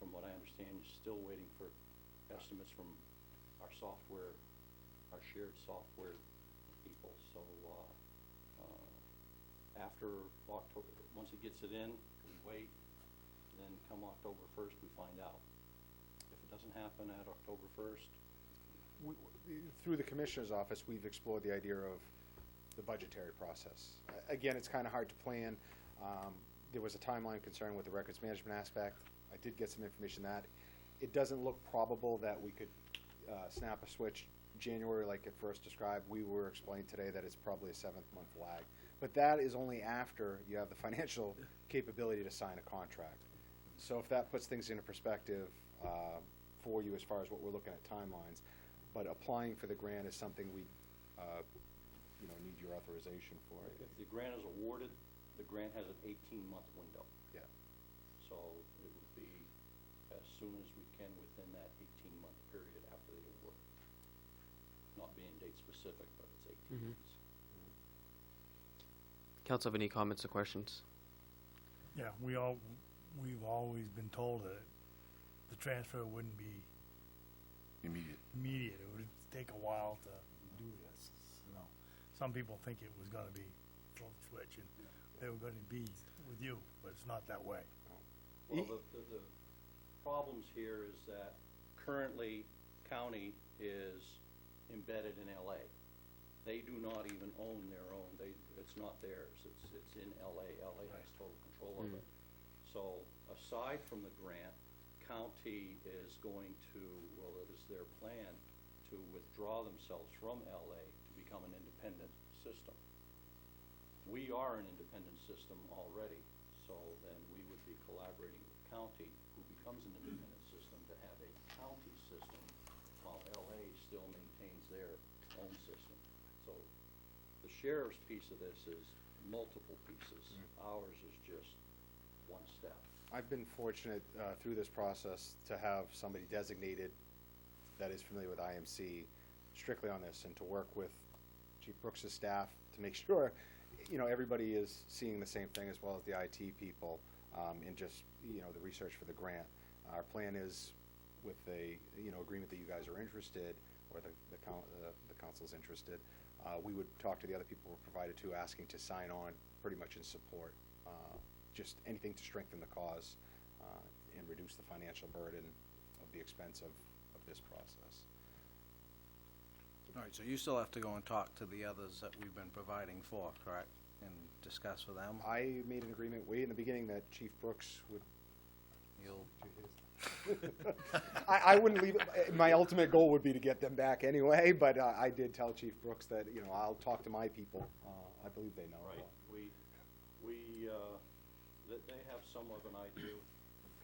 From what I understand, he's still waiting for estimates from our software, our shared software people. So after October, once he gets it in, we wait. Then come October 1st, we find out. If it doesn't happen at October 1st, Through the Commissioner's Office, we've explored the idea of the budgetary process. Again, it's kind of hard to plan. There was a timeline concern with the records management aspect. I did get some information that it doesn't look probable that we could snap a switch January like it first described. We were explained today that it's probably a 7-month lag. But that is only after you have the financial capability to sign a contract. So if that puts things into perspective for you as far as what we're looking at timelines, but applying for the grant is something we need your authorization for. if the grant is awarded, the grant has an 18-month window. Yeah. So it would be as soon as we can within that 18-month period after the award. Not being date specific, but it's 18 months. Council, have any comments or questions? Yeah, we've always been told that the transfer wouldn't be immediate. It would take a while to do this, Some people think it was gonna be flip switch and they were gonna be with you, but it's not that way. Well, the problems here is that currently county is embedded in LA. They do not even own their own, it's not theirs, it's in LA. LA has total control of it. So aside from the grant, county is going to, well, it is their plan to withdraw themselves from LA to become an independent system. We are an independent system already, so then we would be collaborating with county, who becomes an independent system, to have a county system, while LA still maintains their own system. So the sheriff's piece of this is multiple pieces. Ours is just one step. I've been fortunate through this process to have somebody designated that is familiar with IMC strictly on this, and to work with Chief Brooks' staff to make sure, you know, everybody is seeing the same thing, as well as the IT people, and just, you know, the research for the grant. Our plan is, with a, you know, agreement that you guys are interested, or the council's interested, we would talk to the other people we're provided to, asking to sign on pretty much in support. Just anything to strengthen the cause and reduce the financial burden of the expense of this process. All right, so you still have to go and talk to the others that we've been providing for, correct? And discuss with them? I made an agreement way in the beginning that Chief Brooks would. You'll I wouldn't leave it. My ultimate goal would be to get them back anyway, but I did tell Chief Brooks that, you know, I'll talk to my people. I believe they know. Right, they have somewhat of an idea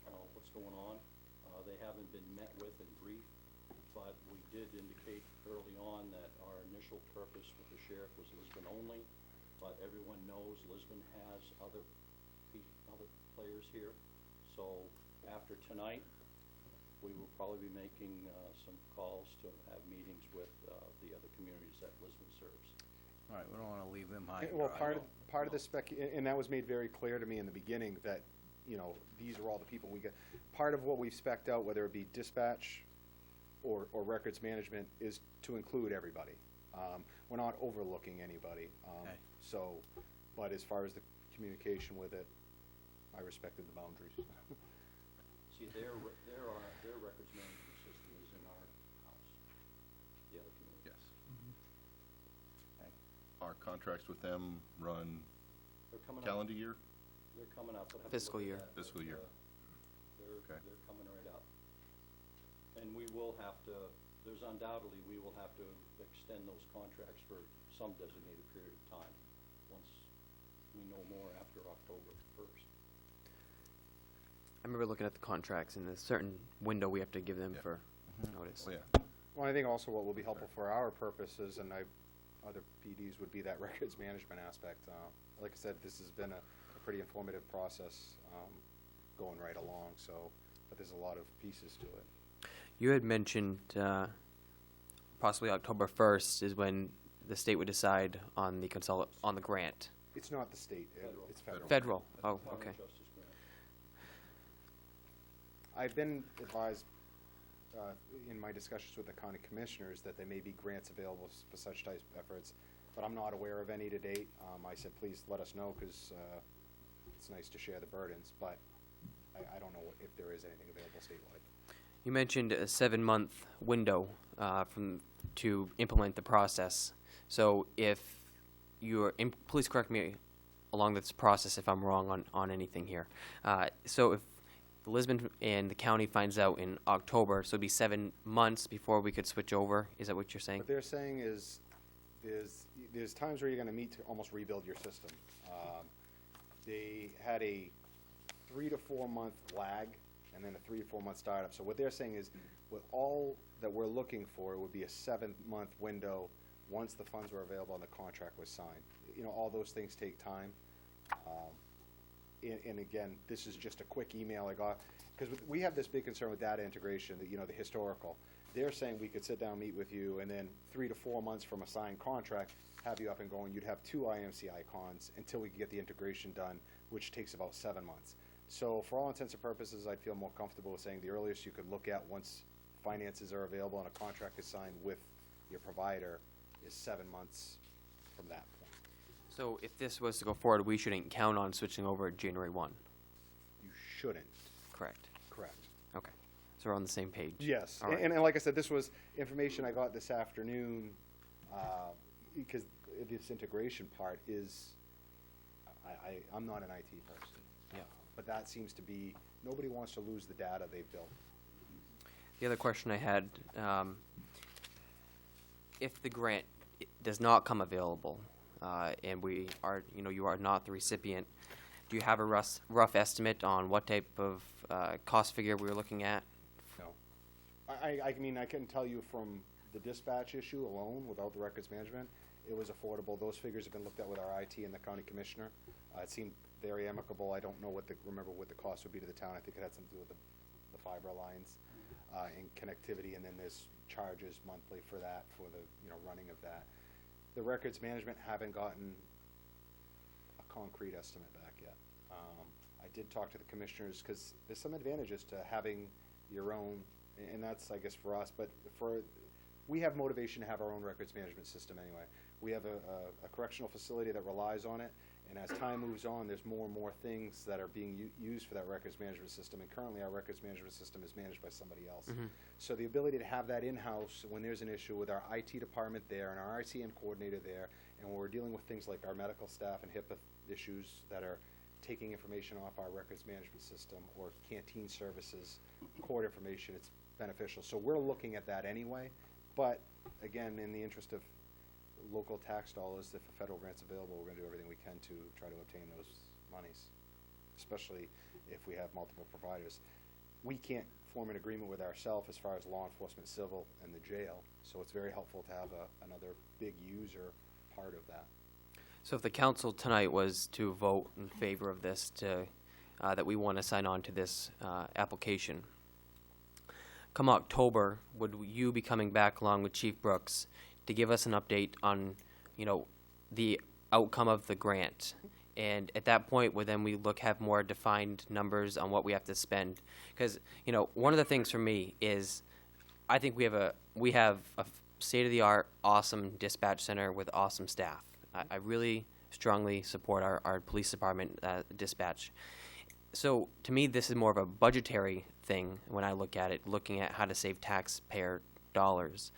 of what's going on. They haven't been met with and briefed, but we did indicate early on that our initial purpose with the sheriff was Lisbon only, but everyone knows Lisbon has other players here. So after tonight, we will probably be making some calls to have meetings with the other communities that Lisbon serves. All right, we don't want to leave them high and Well, dry. part of the and that was made very clear to me in the beginning, that, you know, these are all the people we get. Part of what we've spec'd out, whether it be dispatch or records management, is to include everybody. We're not overlooking anybody. Okay. So, but as far as the communication with it, I respected the boundaries. See, their records management system is in our house, the other community. Yes. Our contracts with them run They're coming calendar up, year? they're coming up. We'll have to Fiscal look at year. that, Fiscal but, year. Okay. They're coming right up. And we will have to, there's undoubtedly, we will have to extend those contracts for some designated period of time, once we know more after October 1st. I remember looking at the contracts, and there's a certain window we have to give them Yeah. for notice. Oh, yeah. Well, I think also what will be helpful for our purposes, and other PDs, would be that records management aspect. Like I said, this has been a pretty informative process, going right along, so, but there's a lot of pieces to it. You had mentioned possibly October 1st is when the state would decide on the on the grant. It's not the state, Federal. it's federal. Federal. Oh, Department okay. of Justice grant. I've been advised in my discussions with the county commissioners that there may be grants available for such types of efforts, but I'm not aware of any to date. I said, please let us know, because it's nice to share the burdens, but I don't know if there is anything available statewide. You mentioned a 7-month window to implement the process. So if please correct me along this process if I'm wrong on anything here. So if Lisbon and the county finds out in October, so it'd be 7 months before we could switch over. Is that what you're saying? What they're saying is, there's times where you're going to meet to almost rebuild your system. They had a 3 to 4 month lag, and then a 3 to 4 month startup. So what they're saying is, with all that we're looking for, would be a 7-month window once the funds were available and the contract was signed. You know, all those things take time. And again, this is just a quick email I got, because we have this big concern with data integration, that, you know, the historical. They're saying we could sit down, meet with you, and then 3 to 4 months from a signed contract, have you up and going. You'd have 2 IMC icons until we could get the integration done, which takes about 7 months. So for all intents and purposes, I'd feel more comfortable with saying the earliest you could look at, once finances are available and a contract is signed with your provider, is 7 months from that point. So if this was to go forward, we shouldn't count on switching over January 1. You shouldn't. Correct. Correct. Okay. So we're on the same page. Yes, All right. and like I said, this was information I got this afternoon. because this integration part is, I'm not an IT person. Yeah. But that seems to be, nobody wants to lose the data they've built. The other question I had, if the grant does not come available, and we are, you are not the recipient, do you have a rough estimate on what type of cost figure we're looking at? No. I mean, I can tell you from the dispatch issue alone, without the records management, it was affordable. Those figures have been looked at with our IT and the county commissioner. It seemed very amicable. I don't know remember what the cost would be to the town. I think it had something to do with the fiber lines and connectivity, and then there's charges monthly for that, for the, running of that. The records management haven't gotten a concrete estimate back yet. I did talk to the commissioners, because there's some advantages to having your own, and that's, I guess, for us, but we have motivation to have our own records management system anyway. We have a correctional facility that relies on it, and as time moves on, there's more and more things that are being used for that records management system, and currently our records management system is managed by somebody else. So the ability to have that in-house when there's an issue with our IT department there and our ICM coordinator there, and when we're dealing with things like our medical staff and HIPAA issues that are taking information off our records management system, or canteen services, court information, it's beneficial. So we're looking at that anyway, but again, in the interest of local tax dollars, if a federal grant's available, we're gonna do everything we can to try to obtain those monies, especially if we have multiple providers. We can't form an agreement with ourselves as far as law enforcement, civil, and the jail, so it's very helpful to have another big user part of that. So if the council tonight was to vote in favor of this, that we want to sign on to this application, come October, would you be coming back along with Chief Brooks to give us an update on, the outcome of the grant? And at that point, would then we have more defined numbers on what we have to spend? Because, one of the things for me is, I think we have a state-of-the-art, awesome dispatch center with awesome staff. I really strongly support our police department dispatch. So to me, this is more of a budgetary thing when I look at it, looking at how to save taxpayer dollars.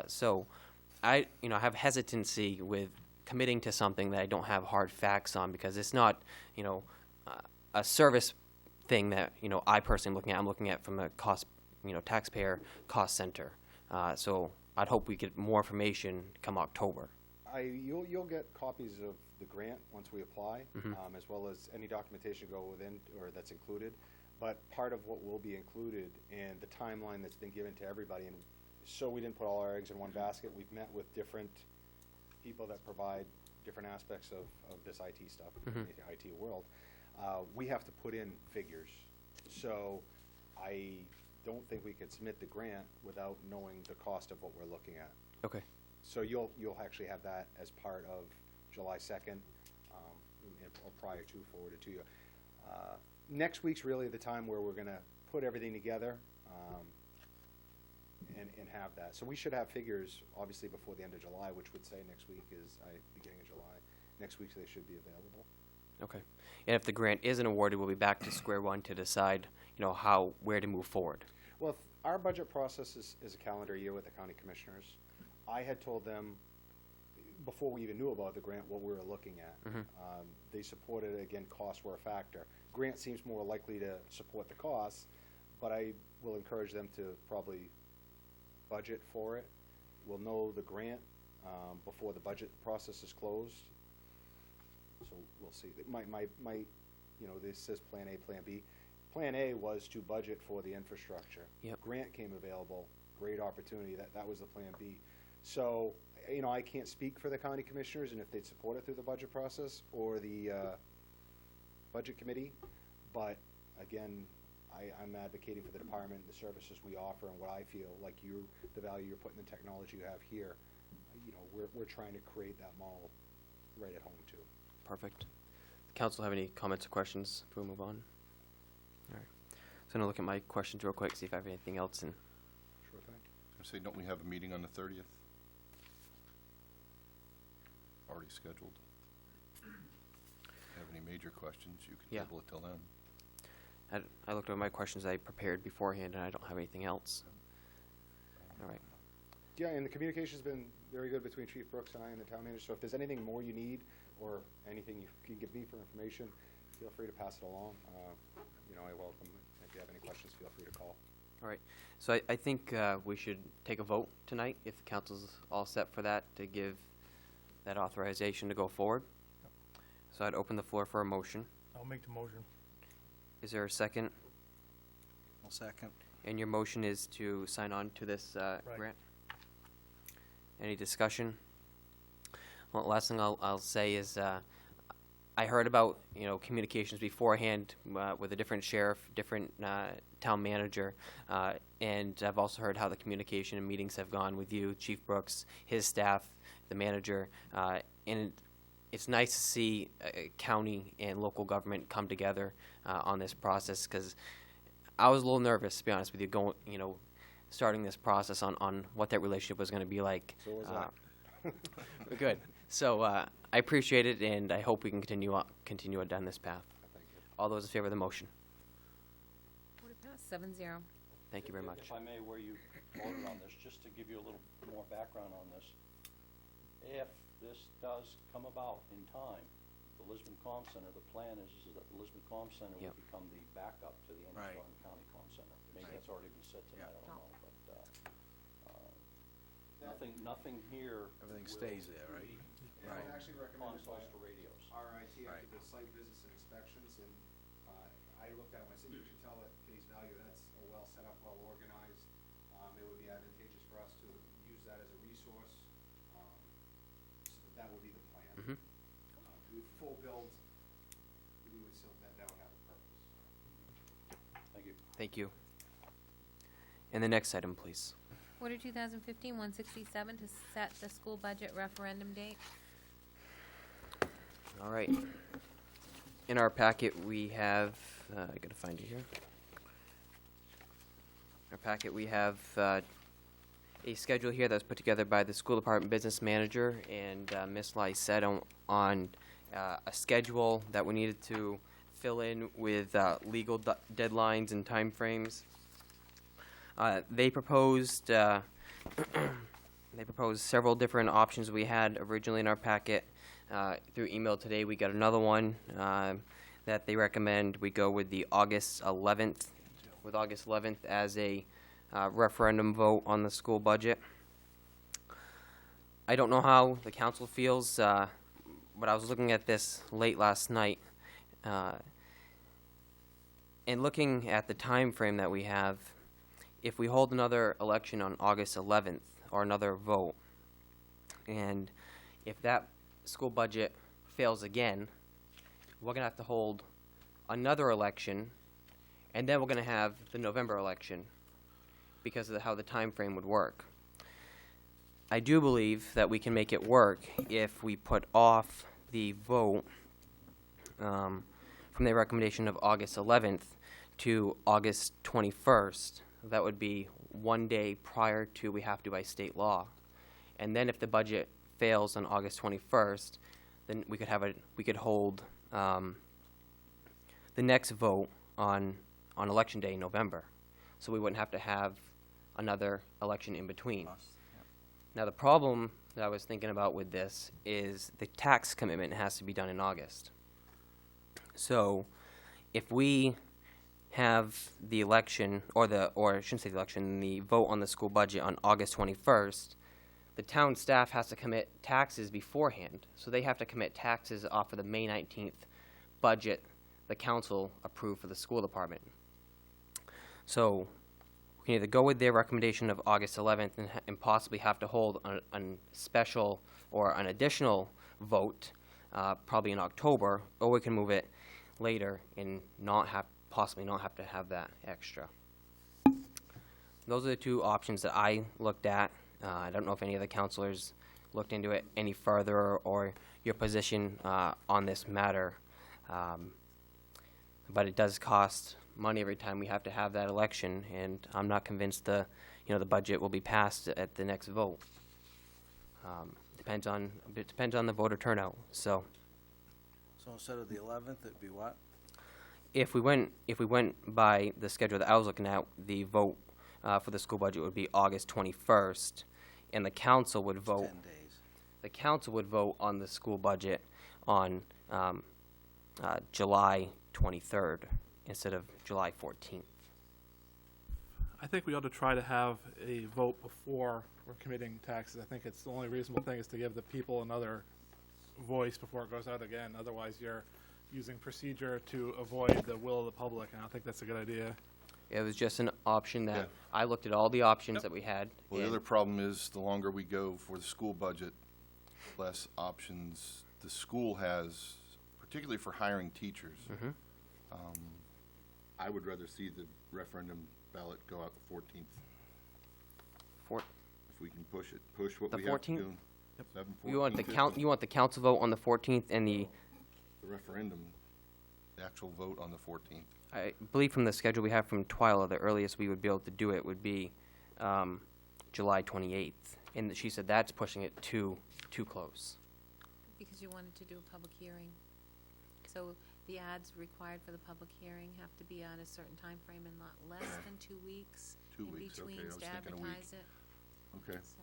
So I have hesitancy with committing to something that I don't have hard facts on, because it's not, a service thing that, I personally am looking at. I'm looking at from a cost, taxpayer cost center. So I'd hope we get more information come October. You'll get copies of the grant once we apply, as well as any documentation go within, or that's included. But part of what will be included and the timeline that's been given to everybody, and so we didn't put all our eggs in one basket. We've met with different people that provide different aspects of this IT stuff, the IT world. We have to put in figures. So I don't think we could submit the grant without knowing the cost of what we're looking at. Okay. So you'll actually have that as part of July 2nd, or prior to, forwarded to you. Next week's really the time where we're gonna put everything together, and have that. So we should have figures, obviously, before the end of July, which would say next week is, beginning of July. Next week they should be available. Okay. And if the grant isn't awarded, we'll be back to square one to decide, where to move forward. Well, our budget process is a calendar year with the county commissioners. I had told them, before we even knew about the grant, what we were looking at. They supported, again, costs were a factor. Grant seems more likely to support the costs, but I will encourage them to probably budget for it. We'll know the grant before the budget process is closed. So we'll see. This says Plan A, Plan B. Plan A was to budget for the infrastructure. Yep. Grant came available, great opportunity. That was the Plan B. So, I can't speak for the county commissioners and if they'd support it through the budget process or the budget committee, but again, I'm advocating for the department, the services we offer, and what I feel like the value you're putting in the technology you have here. We're trying to create that model right at home too. Perfect. Council have any comments or questions before we move on? All right. So I'm gonna look at my questions real quick, see if I have anything else. And Sure thing. I say, don't we have a meeting on the 30th? Already scheduled. If you have any major questions, you can Yeah. table it till then. I looked over my questions I prepared beforehand, and I don't have anything else. All right. Yeah, and the communication's been very good between Chief Brooks and I and the town manager, so if there's anything more you need, or anything you can give me for information, feel free to pass it along. You know, I welcome, if you have any questions, feel free to call. All right, so I think we should take a vote tonight, if the council's all set for that, to give that authorization to go forward. So I'd open the floor for a motion. I'll make the motion. Is there a second? I'll second. And your motion is to sign on to this Right. grant? Any discussion? Well, last thing I'll say is, I heard about, communications beforehand with a different sheriff, different town manager, and I've also heard how the communication and meetings have gone with you, Chief Brooks, his staff, the manager, and it's nice to see county and local government come together on this process, because I was a little nervous, to be honest with you, starting this process on what that relationship was going to be like. So was I. Good. So I appreciate it, and I hope we can continue down this path. Thank you. All those in favor of the motion? Order passed, 7-0. Thank you very much. If I may, where you voted on this, just to give you a little more background on this. If this does come about in time, the Lisbon Comm Center, the plan is that the Lisbon Comm Center Yep. will become the backup to the Right. Enniscorn County Comm Center. Maybe Right. that's already been said tonight, Yeah. I don't know, but, nothing here. Everything will stays there, right? be Right. I actually recommended Consoles to radios. RIT Right. after the site visits and inspections, and I looked at it, I said, you can tell at face value, that's a well set up, well organized. It would be advantageous for us to use that as a resource. So that would be the plan. Mhm. Do full build, we would still, that would have a purpose. Thank you. Thank you. And the next item, please. Order 2015-167 to set the school budget referendum date. All right. In our packet, we have, I gotta find it here. In our packet, we have a schedule here that's put together by the school department business manager and Ms. Lysetto on a schedule that we needed to fill in with legal deadlines and timeframes. They proposed several different options we had originally in our packet. Through email today, we got another one that they recommend we go with the August 11th, with August 11th as a referendum vote on the school budget. I don't know how the council feels, but I was looking at this late last night, and looking at the time frame that we have. If we hold another election on August 11th, or another vote, and if that school budget fails again, we're going to have to hold another election, and then we're going to have the November election because of how the time frame would work. I do believe that we can make it work if we put off the vote from the recommendation of August 11th to August 21st. That would be one day prior to we have to by state law. And then if the budget fails on August 21st, then we could hold the next vote on election day in November. So we wouldn't have to have another election in between. Now the problem that I was thinking about with this is the tax commitment has to be done in August. So if we have the election, or I shouldn't say the election, the vote on the school budget on August 21st, the town staff has to commit taxes beforehand. So they have to commit taxes off of the May 19th budget the council approved for the school department. So we can either go with their recommendation of August 11th and possibly have to hold a special or an additional vote probably in October, or we can move it later and possibly not have to have that extra. Those are the two options that I looked at. I don't know if any of the counselors looked into it any further, or your position on this matter. But it does cost money every time we have to have that election, and I'm not convinced the budget will be passed at the next vote. Depends on the voter turnout. So instead of the 11th, it'd be what? if we went by the schedule that I was looking at, the vote for the school budget would be August 21st. and the council would vote. 10 days. The council would vote on the school budget on July 23rd instead of July 14th. I think we ought to try to have a vote before we're committing taxes. I think it's the only reasonable thing is to give the people another voice before it goes out again. Otherwise, you're using procedure to avoid the will of the public, and I don't think that's a good idea. It was just an option that, Yeah. I looked at all the options Yep. that we had. Well, the and- other problem is, the longer we go for the school budget, less options the school has, particularly for hiring teachers. Mhm. I would rather see the referendum ballot go out the 14th, For- if we can push it, push what The we have to 14th? do. 7, You want the 14, you want the council vote on the 14th and the, The referendum, the actual vote on the 14th. I believe from the schedule we have from Twyla, the earliest we would be able to do it would be July 28th. And she said that's pushing it too close. Because you wanted to do a public hearing. So the ads required for the public hearing have to be on a certain time frame and not less than 2 weeks 2 weeks, okay, I in was between to thinking a week. advertise it, Okay. so.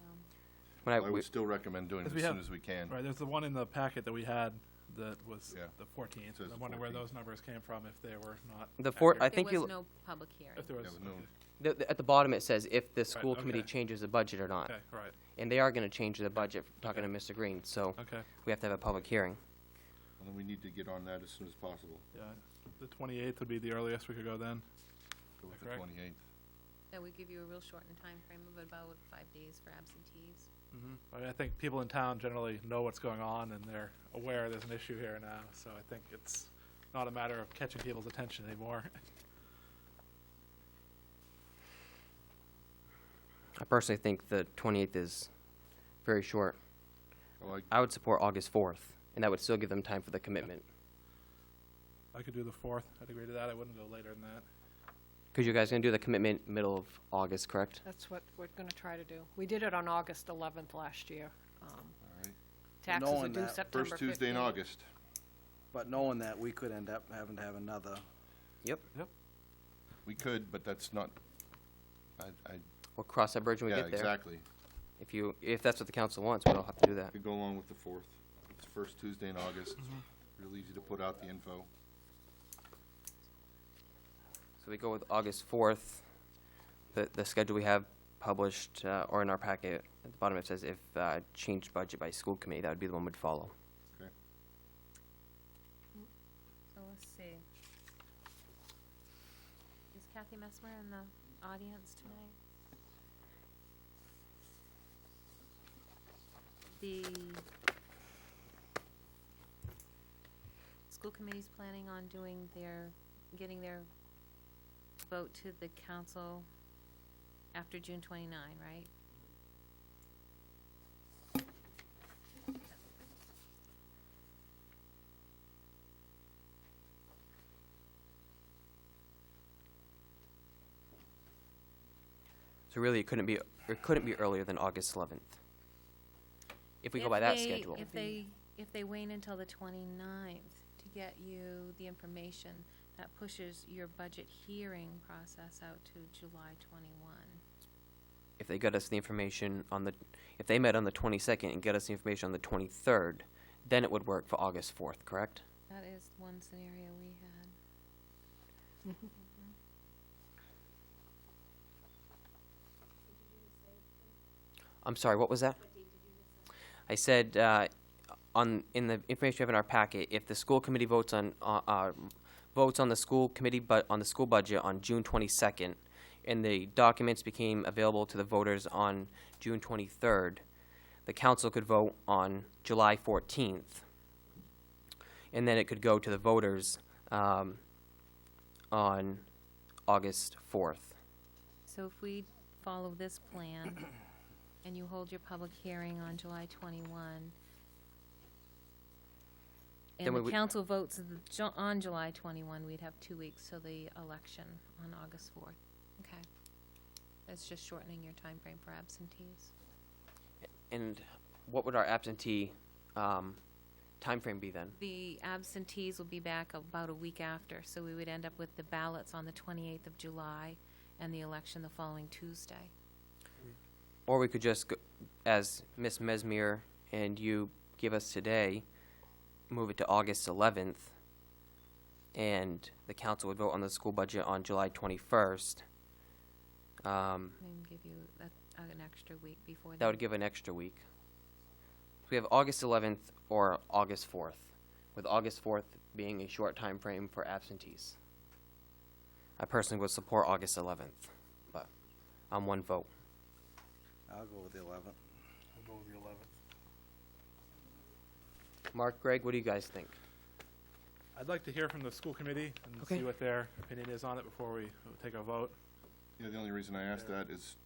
When I we- would still recommend doing it Because as we soon have- as we can. Right, there's the one in the packet that we had that was Yeah. the 14th. Says I the wonder where 14th. those numbers came from, if they were not The four- accurate. I think There was you- no public hearing. If there was, Yeah, no. okay. at the bottom it says if the school committee okay. changes the budget or not. Okay, right, And they are going to change the budget, talking to Mr. Green, so okay, we have to have a public hearing. And then we need to get on that as soon as possible. yeah. The 28th would be the earliest we could go then. Go with the Correct. 28th. That would give you a real shortened time frame of about 5 days for absentees. I mean, I think people in town generally know what's going on, and they're aware there's an issue here now, so I think it's not a matter of catching people's attention anymore. I personally think the 28th is very short. Well, I would support August 4th, and that would still give them time for the commitment. I could do the 4th, I'd agree to that, I wouldn't go later than that. Because you guys going to do the commitment middle of August, correct? That's what we're going to try to do. We did it on August 11th last year. all right. Taxes are Knowing due that September 15th. First Tuesday in August. But knowing that, we could end up having to have another, We could, but that's not, I, We'll cross that bridge when we yeah, get there. exactly. If that's what the council wants, we'll have to do that. Could go along with the 4th. It's first Tuesday in August. Real easy to put out the info. So we go with August 4th. The schedule we have published, or in our packet, at the bottom it says if changed budget by school committee, that would be the one we'd follow. So let's see. Is Kathy Messmer in the audience tonight? The school committee's planning on getting their vote to the council after June 29, right? So really, it couldn't be earlier than August 11th. If we go by that schedule. If they wait until the 29th to get you the information, that pushes your budget hearing process out to July 21. If they got us the information if they met on the 22nd and get us the information on the 23rd, then it would work for August 4th, correct? That is one scenario we had. I'm sorry, what was that? I said, in the information we have in our packet, if the school committee votes on the school committee, but on the school budget on June 22nd, and the documents became available to the voters on June 23rd, the council could vote on July 14th, and then it could go to the voters on August 4th. So if we follow this plan and you hold your public hearing on July 21, Then and we the would- council votes on July 21, we'd have 2 weeks till the election on August 4th. Okay. That's just shortening your time frame for absentees. And what would our absentee timeframe be then? The absentees will be back about a week after, so we would end up with the ballots on the 28th of July and the election the following Tuesday. Or we could just as Ms. Mesmer and you give us today, move it to August 11th, and the council would vote on the school budget on July 21st, And give you an extra week before. that would give an extra week. We have August 11th or August 4th, with August 4th being a short time frame for absentees. I personally would support August 11th, but I'm one vote. I'll go with the 11th. I'll go with the 11th. Mark, Greg, what do you guys think? I'd like to hear from the school committee and Okay. see what their opinion is on it before we take a vote. Yeah, the only reason I asked that is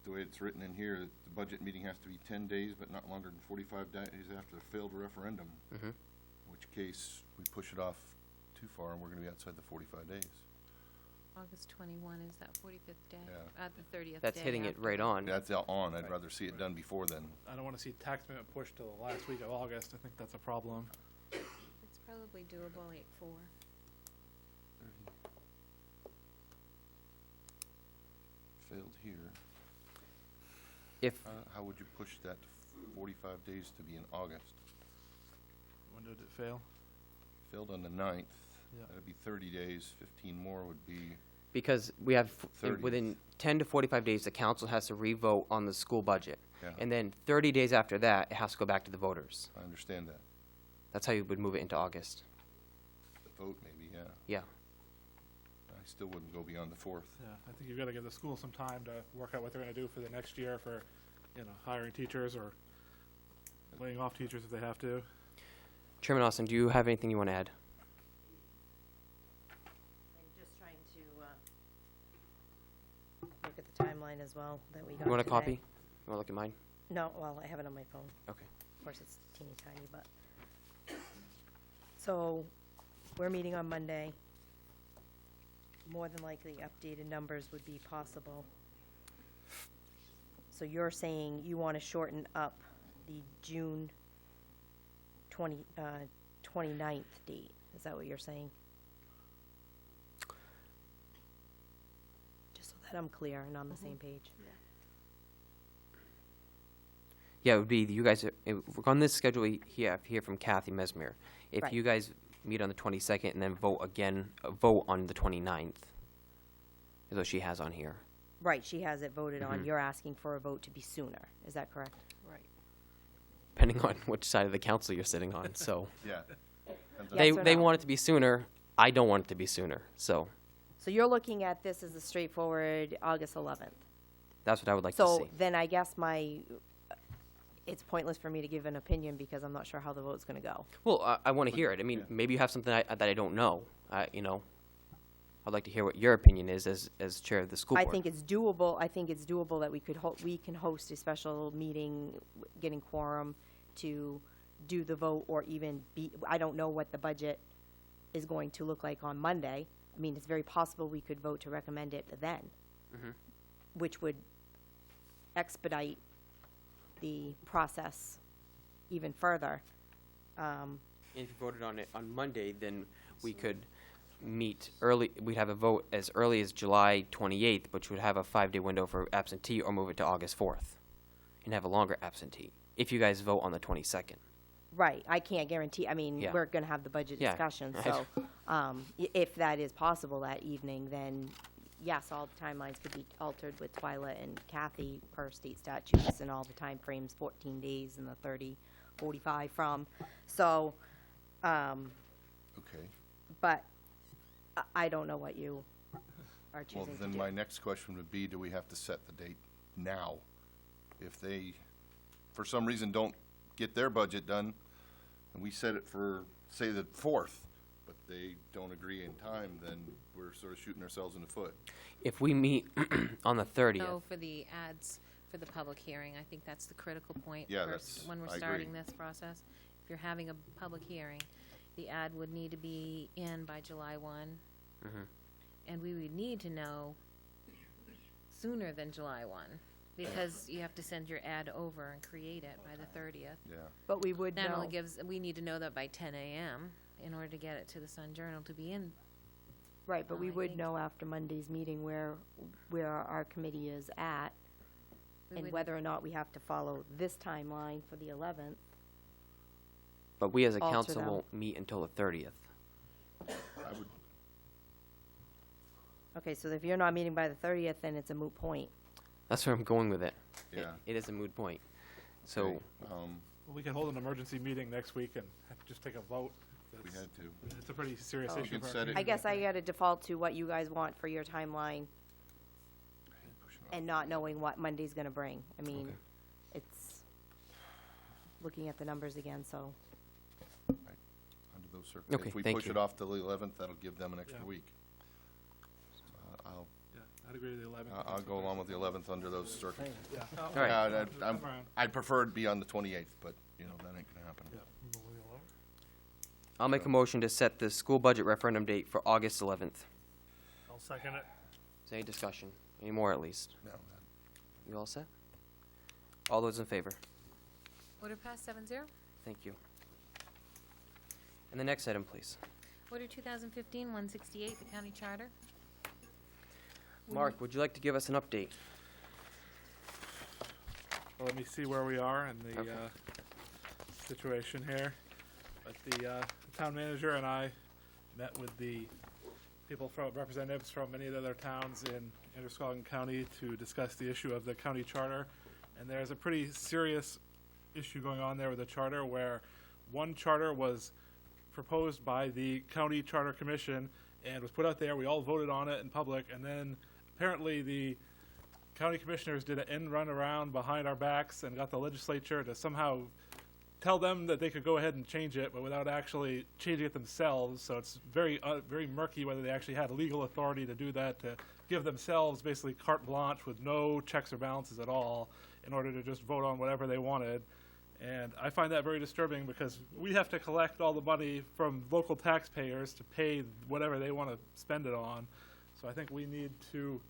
the way it's written in here, that the budget meeting has to be 10 days, but not longer than 45 days after the failed referendum. Mhm. In which case, we push it off too far and we're gonna be outside the 45 days. August 21 is that 45th day? Yeah. The 30th day. That's hitting it after. right on. That's out on, I'd rather see it done before then. I don't want to see tax payment pushed to the last week of August. I think that's a problem. It's probably doable, 8/4. Failed here. If, How would you push that to 45 days to be in August? When did it fail? Failed on the 9th. Yeah. That'd be 30 days, 15 more would be, because we have, 30th. within 10 to 45 days, the council has to re-vote on the school budget. Yeah. And then 30 days after that, it has to go back to the voters. I understand that. That's how you would move it into August. The vote maybe, yeah. Yeah. I still wouldn't go beyond the 4th. Yeah, I think you've got to give the school some time to work out what they're going to do for the next year for, hiring teachers or laying off teachers if they have to. Chairman Austin, do you have anything you want to add? I'm just trying to look at the timeline as well that we got You want a today. copy? You want to look at mine? No, well, I have it on my phone. Okay. Of course, it's teeny tiny, but. So, we're meeting on Monday. More than likely, updated numbers would be possible. So you're saying you want to shorten up the June 29th date? Is that what you're saying? Just so that I'm clear and on the same page. Yeah, it would be, you guys, on this schedule, we hear from Kathy Mesmer. If Right. you guys meet on the 22nd and then vote again, vote on the 29th, is what she has on here. Right, she has it voted on. Mhm. You're asking for a vote to be sooner. Is that correct? Right. Depending on which side of the council you're sitting on, so. Yeah. Yes or They no? want it to be sooner, I don't want it to be sooner, so So you're looking at this as a straightforward August 11th. that's what I would like to see. So then I guess it's pointless for me to give an opinion because I'm not sure how the vote's going to go. Well, I want to hear it. I mean, Yeah. maybe you have something that I don't know, I'd like to hear what your opinion is as chair of the school I board. think it's doable. I think it's doable that we can host a special meeting, getting quorum to do the vote or even I don't know what the budget is going to look like on Monday. I mean, it's very possible we could vote to recommend it then, Mhm. which would expedite the process even further. If you voted on it on Monday, then we could meet early, we'd have a vote as early as July 28th, which would have a 5-day window for absentee, or move it to August 4th, and have a longer absentee, if you guys vote on the 22nd. Right, I can't guarantee, I mean, Yeah. we're gonna have the budget Yeah, discussion, right. so, if that is possible that evening, then, yes, all the timelines could be altered with Twyla and Kathy per state statutes and all the timeframes, 14 days and the 30, 45 from, so, Okay. but I don't know what you are Well, choosing to then do. my next question would be, do we have to set the date now? If they, for some reason, don't get their budget done, and we set it for, say, the 4th, but they don't agree in time, then we're sort of shooting ourselves in the foot. If we meet on the 30th, No, for the ads for the public hearing, I think that's the critical point. Yeah, first, that's- when we're I agree. starting this process. If you're having a public hearing, the ad would need to be in by July 1. Mhm. And we would need to know sooner than July 1, because you have to send your ad over and create it by the 30th. Yeah. But we would That know, only gives, we need to know that by 10 a.m. in order to get it to the Sun Journal to be in. right, but we I would think- know after Monday's meeting where our committee is at. We and would- whether or not we have to follow this timeline for the 11th. But we as a Alter council them. won't meet until the 30th. I would, Okay, so if you're not meeting by the 30th, then it's a moot point. That's where I'm going with it. yeah. It is a moot point. So, Okay, We can hold an emergency meeting next week and have to just take a vote. we That's- had to. It's a pretty serious Oh. issue. You can for our set it- community. I guess I gotta default to what you guys want for your timeline and not knowing what Monday's gonna bring. I mean, Okay. it's looking at the numbers again, so. Under those circumstances. Okay, If we thank push you. it off to the 11th, that'll give them an extra Yeah. week. I'll, Yeah, I'd agree with the 11th. I'll go along with the 11th under those circumstances. Yeah. all right. Come around. I'd prefer it to be on the 28th, but, you know, that ain't gonna happen. Yeah. I'll make a motion to set the school budget referendum date for August 11th. I'll second it. Is there any discussion? Any more at least? No, You all set? All those in favor? Order passed 7-0. Thank you. And the next item, please. Order 2015-168, the county charter. Mark, would you like to give us an update? Well, let me see where we are in the Okay. situation here. But the town manager and I met with the people from, representatives from many of the other towns in Androscoggin County to discuss the issue of the county charter. And there's a pretty serious issue going on there with the charter where one charter was proposed by the county charter commission and was put out there. We all voted on it in public, and then apparently the county commissioners did an end run around behind our backs and got the legislature to somehow tell them that they could go ahead and change it, but without actually changing it themselves. So it's very murky whether they actually had legal authority to do that, to give themselves basically carte blanche with no checks or balances at all in order to just vote on whatever they wanted. And I find that very disturbing because we have to collect all the money from local taxpayers to pay whatever they want to spend it on. So I think we need to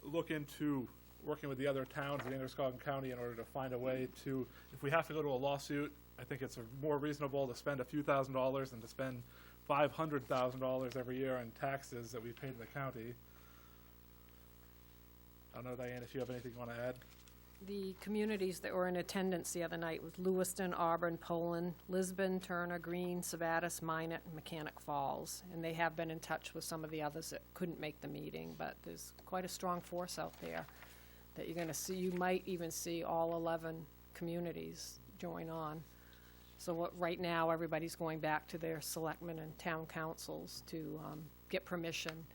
look into working with the other towns in Androscoggin County in order to find a way to, if we have to go to a lawsuit, I think it's more reasonable to spend a few $1,000s than to spend $500,000 every year on taxes that we pay to the county. I don't know, Diane, if you have anything you want to add? The communities that were in attendance the other night was Lewiston, Auburn, Poland, Lisbon, Turner, Greene, Sabattis, Minot, and Mechanic Falls. And they have been in touch with some of the others that couldn't make the meeting, but there's quite a strong force out there that you're gonna see. You might even see all 11 communities join on. So right now, everybody's going back to their selectmen and town councils to get permission.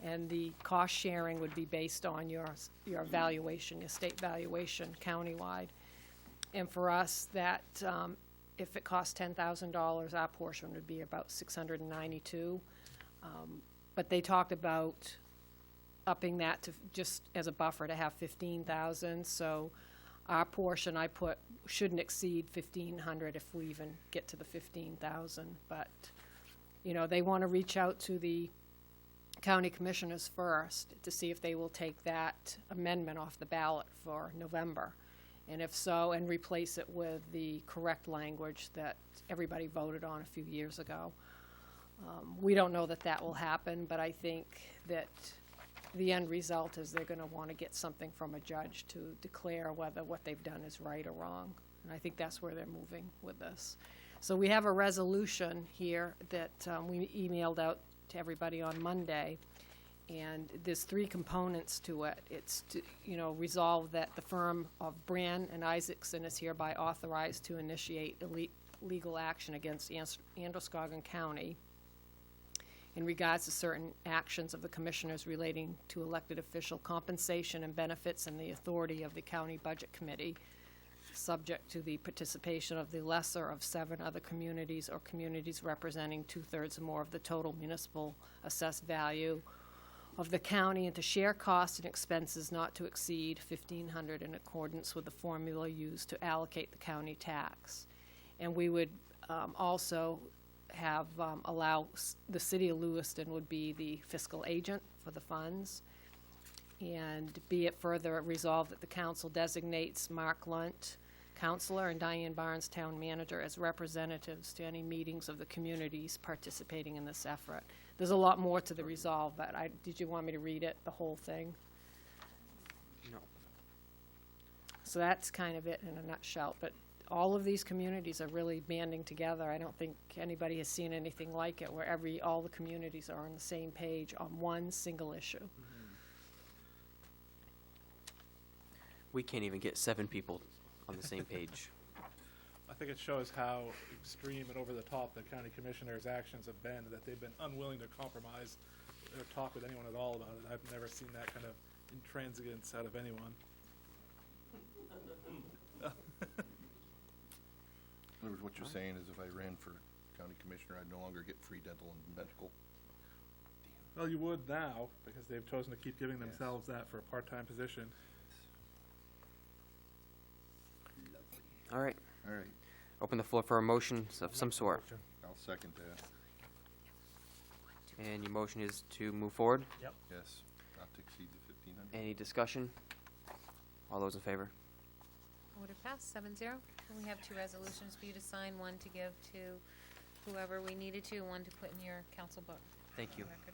And the cost sharing would be based on your valuation, your state valuation countywide. And for us, that, if it costs $10,000, our portion would be about $692. But they talked about upping that to, just as a buffer, to have 15,000. So our portion, I put, shouldn't exceed 1,500 if we even get to the 15,000. But, you know, they want to reach out to the county commissioners first to see if they will take that amendment off the ballot for November. And if so, and replace it with the correct language that everybody voted on a few years ago. We don't know that that will happen, but I think that the end result is they're gonna wanna get something from a judge to declare whether what they've done is right or wrong. And I think that's where they're moving with this. So we have a resolution here that we emailed out to everybody on Monday, and there's 3 components to it. It's to, you know, resolve that the firm of Brand and Isaacson is hereby authorized to initiate legal action against Androscoggin County in regards to certain actions of the commissioners relating to elected official compensation and benefits and the authority of the county budget committee, subject to the participation of the lesser of 7 other communities or communities representing 2/3 or more of the total municipal assessed value of the county, and to share costs and expenses not to exceed $1,500 in accordance with the formula used to allocate the county tax. And we would also have allow the city of Lewiston would be the fiscal agent for the funds. And be it further resolved that the council designates Mark Lunt, councilor, and Diane Barnes, town manager, as representatives to any meetings of the communities participating in this effort. There's a lot more to the resolve, but did you want me to read it, the whole thing? No. So that's kind of it in a nutshell. But all of these communities are really banding together. I don't think anybody has seen anything like it, where all the communities are on the same page on one single issue. We can't even get 7 people on the same page. I think it shows how extreme and over the top the county commissioners' actions have been, that they've been unwilling to compromise or talk with anyone at all about it. I've never seen that kind of intransigence out of anyone. In other words, what you're saying is if I ran for county commissioner, I'd no longer get free dental and medical. Well, you would now, because they've chosen to keep giving themselves that for a part-time position. All right, All right, open the floor for a motion of some sort. I'll second that. And your motion is to move forward. Yep. Yes, not to exceed the 1,500. Any discussion? All those in favor? Order passed, 7-0. And we have 2 resolutions for you to sign, one to give to whoever we needed to, and one to put in your council book. Thank you. record.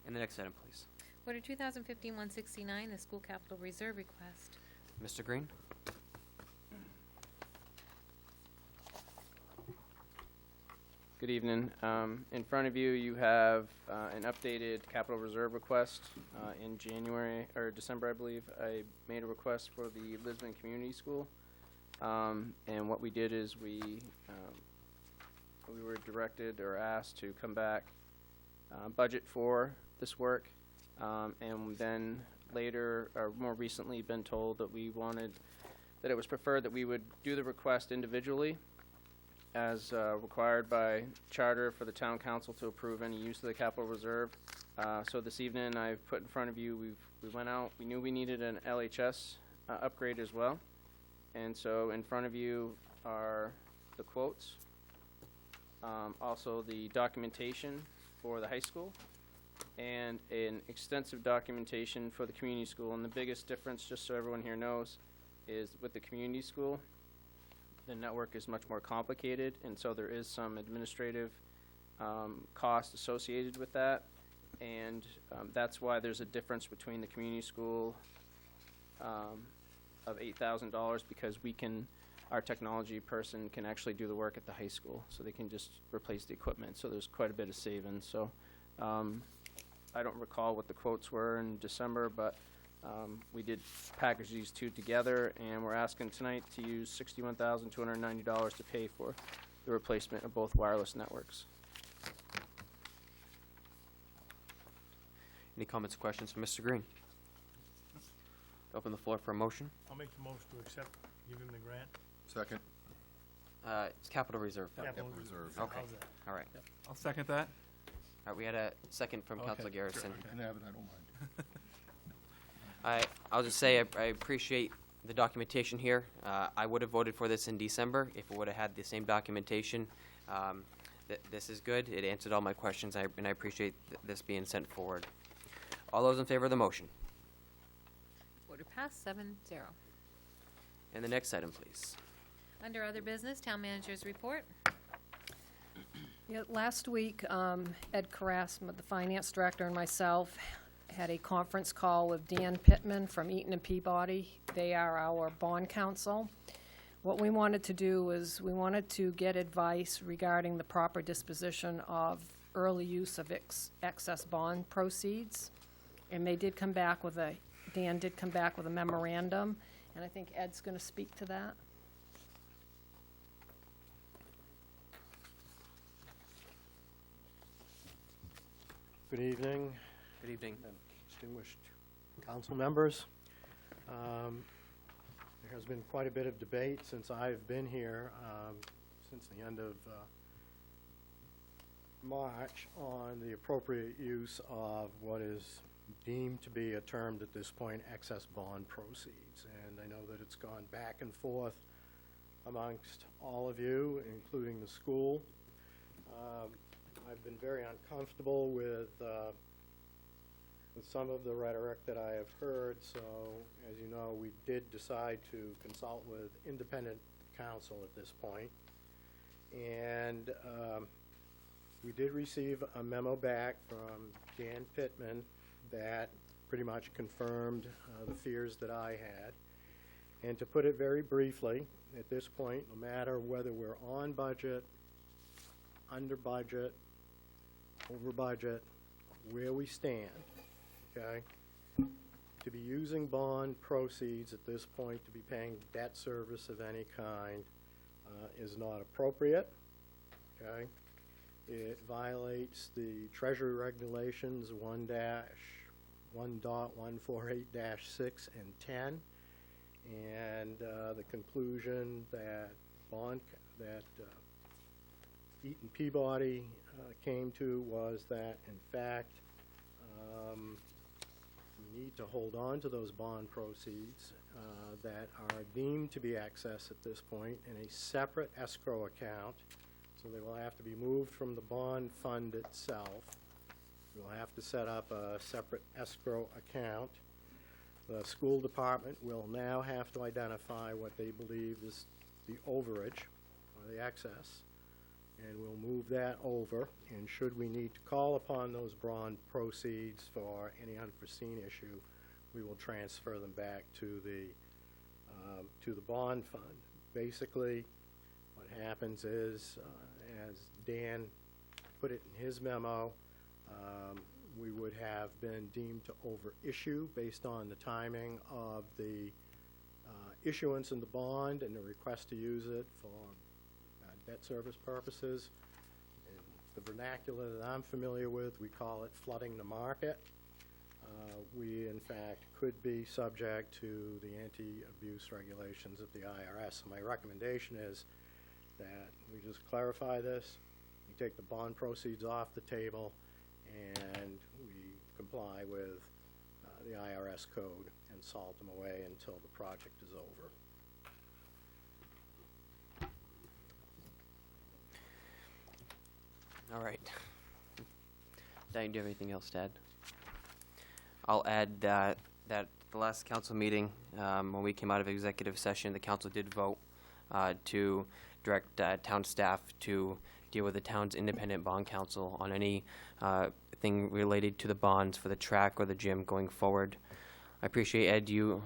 And the next item, please. Order 2015-169, the school capital reserve request. Mr. Green? Good evening. In front of you, you have an updated capital reserve request. In January, or December, I believe, I made a request for the Lisbon Community School. And what we did is we were directed or asked to come back, budget for this work, and then later, or more recently, been told that that it was preferred that we would do the request individually, as required by charter for the town council to approve any use of the capital reserve. So this evening, I've put in front of you, we went out, we knew we needed an LHS upgrade as well. And so in front of you are the quotes, also the documentation for the high school, and an extensive documentation for the community school. And the biggest difference, just so everyone here knows, is with the community school, the network is much more complicated, and so there is some administrative cost associated with that. And that's why there's a difference between the community school of $8,000, because our technology person can actually do the work at the high school, so they can just replace the equipment. So there's quite a bit of savings. So I don't recall what the quotes were in December, but we did package these 2 together, and we're asking tonight to use $61,290 to pay for the replacement of both wireless networks. Any comments or questions for Mr. Green? Open the floor for a motion. I'll make the motion to accept, give him the grant. Second. It's capital reserve. Capital reserve. Okay. How's that? All right. I'll second that. All right, we had a second from Okay, Councilor Garrison. You can have it, I don't mind. I'll just say I appreciate the documentation here. I would have voted for this in December if it would have had the same documentation. This is good. It answered all my questions, and I appreciate this being sent forward. All those in favor of the motion? Order passed, 7-0. And the next item, please. Under other business, town manager's report. Yeah, last week, Ed Carrasma, the finance director, and myself had a conference call with Dan Pittman from Eaton and Peabody. They are our bond counsel. What we wanted to do was we wanted to get advice regarding the proper disposition of early use of excess bond proceeds. And they did come back with Dan did come back with a memorandum, and I think Ed's going to speak to that. Good evening, Good evening. distinguished council members. There has been quite a bit of debate since I've been here, since the end of March, on the appropriate use of what is deemed to be a termed at this point excess bond proceeds. And I know that it's gone back and forth amongst all of you, including the school. I've been very uncomfortable with some of the rhetoric that I have heard, so as you know, we did decide to consult with independent counsel at this point. And we did receive a memo back from Dan Pittman that pretty much confirmed the fears that I had. And to put it very briefly, at this point, no matter whether we're on budget, under budget, over budget, where we stand, okay? To be using bond proceeds at this point to be paying debt service of any kind is not appropriate, okay? It violates the Treasury Regulations 1-1.148-6 and 10, and the conclusion that Eaton Peabody came to was that, in fact, we need to hold on to those bond proceeds that are deemed to be accessed at this point in a separate escrow account. So they will have to be moved from the bond fund itself. We'll have to set up a separate escrow account. The school department will now have to identify what they believe is the overage or the excess, and we'll move that over. And should we need to call upon those bond proceeds for any unforeseen issue, we will transfer them back to the bond fund. Basically, what happens is, as Dan put it in his memo, we would have been deemed to overissue based on the timing of the issuance in the bond and the request to use it for debt service purposes. In the vernacular that I'm familiar with, we call it flooding the market. We, in fact, could be subject to the anti-abuse regulations of the IRS. So my recommendation is that we just clarify this, we take the bond proceeds off the table, and we comply with the IRS code and salt them away until the project is over. All right. Diane, do you have anything else to add? I'll add that the last council meeting, when we came out of executive session, the council did vote to direct town staff to deal with the town's independent bond counsel on any thing related to the bonds for the track or the gym going forward. I appreciate, Ed, you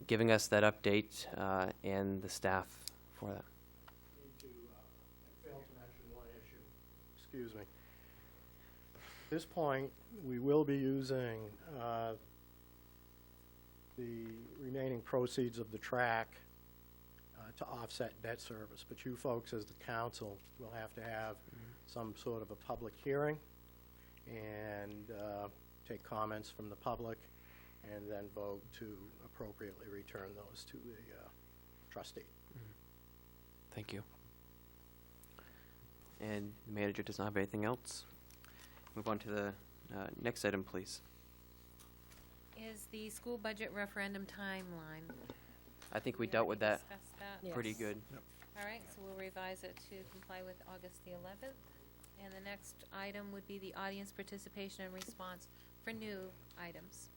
giving us that update and the staff for that. I failed to mention one issue. Excuse me. At this point, we will be using the remaining proceeds of the track to offset debt service, but you folks as the council will have to have some sort of a public hearing and take comments from the public and then vote to appropriately return those to the trustee. Thank you. And the manager does not have anything else. Move on to the next item, please. Is the school budget referendum timeline? I think we We dealt with already that discussed that. pretty Yes. good. All right, so we'll revise it to comply with August the 11th. And the next item would be the audience participation and response for new items.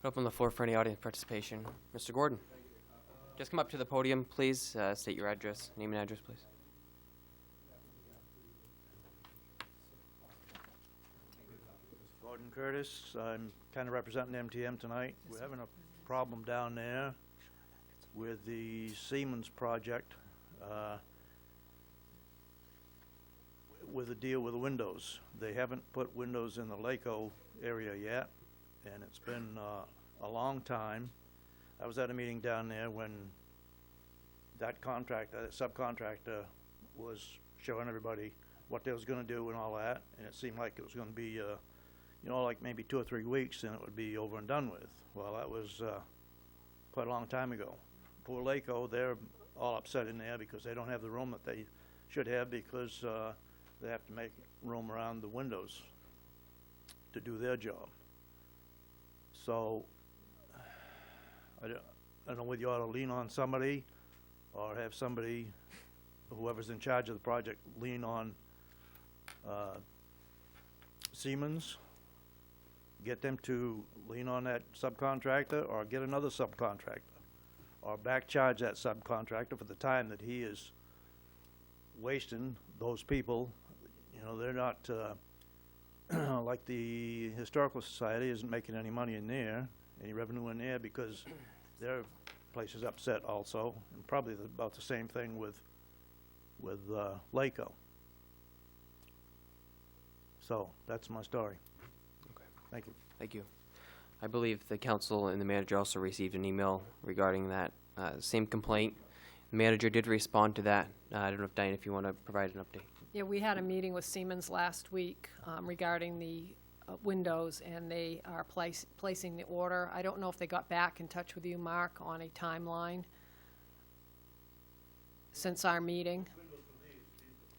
Open the floor for any audience participation. Mr. Gordon. Just come up to the podium, please. State your address, name and address, please. Gordon Curtis, I'm kind of representing MTM tonight. We're having a problem down there with the Siemens project, with the deal with the windows. They haven't put windows in the Laco area yet, and it's been a long time. I was at a meeting down there when that contractor, that subcontractor, was showing everybody what they was gonna do and all that, and it seemed like it was gonna be like maybe 2 or 3 weeks, and it would be over and done with. Well, that was quite a long time ago. Poor Laco, they're all upset in there because they don't have the room that they should have because they have to make room around the windows to do their job. So, I don't know whether you ought to lean on somebody or have somebody, whoever's in charge of the project, lean on Siemens, get them to lean on that subcontractor, or get another subcontractor, or back charge that subcontractor for the time that he is wasting those people. They're not like the Historical Society isn't making any money in there, any revenue in there, because they're place is upset also, and probably about the same thing with LACO. So, that's my story. Okay. Thank you. Thank you. I believe the council and the manager also received an email regarding that same complaint. The manager did respond to that. I don't know if, Diane, if you want to provide an update. Yeah, we had a meeting with Siemens last week regarding the windows, and they are placing the order. I don't know if they got back in touch with you, Mark, on a timeline since our meeting.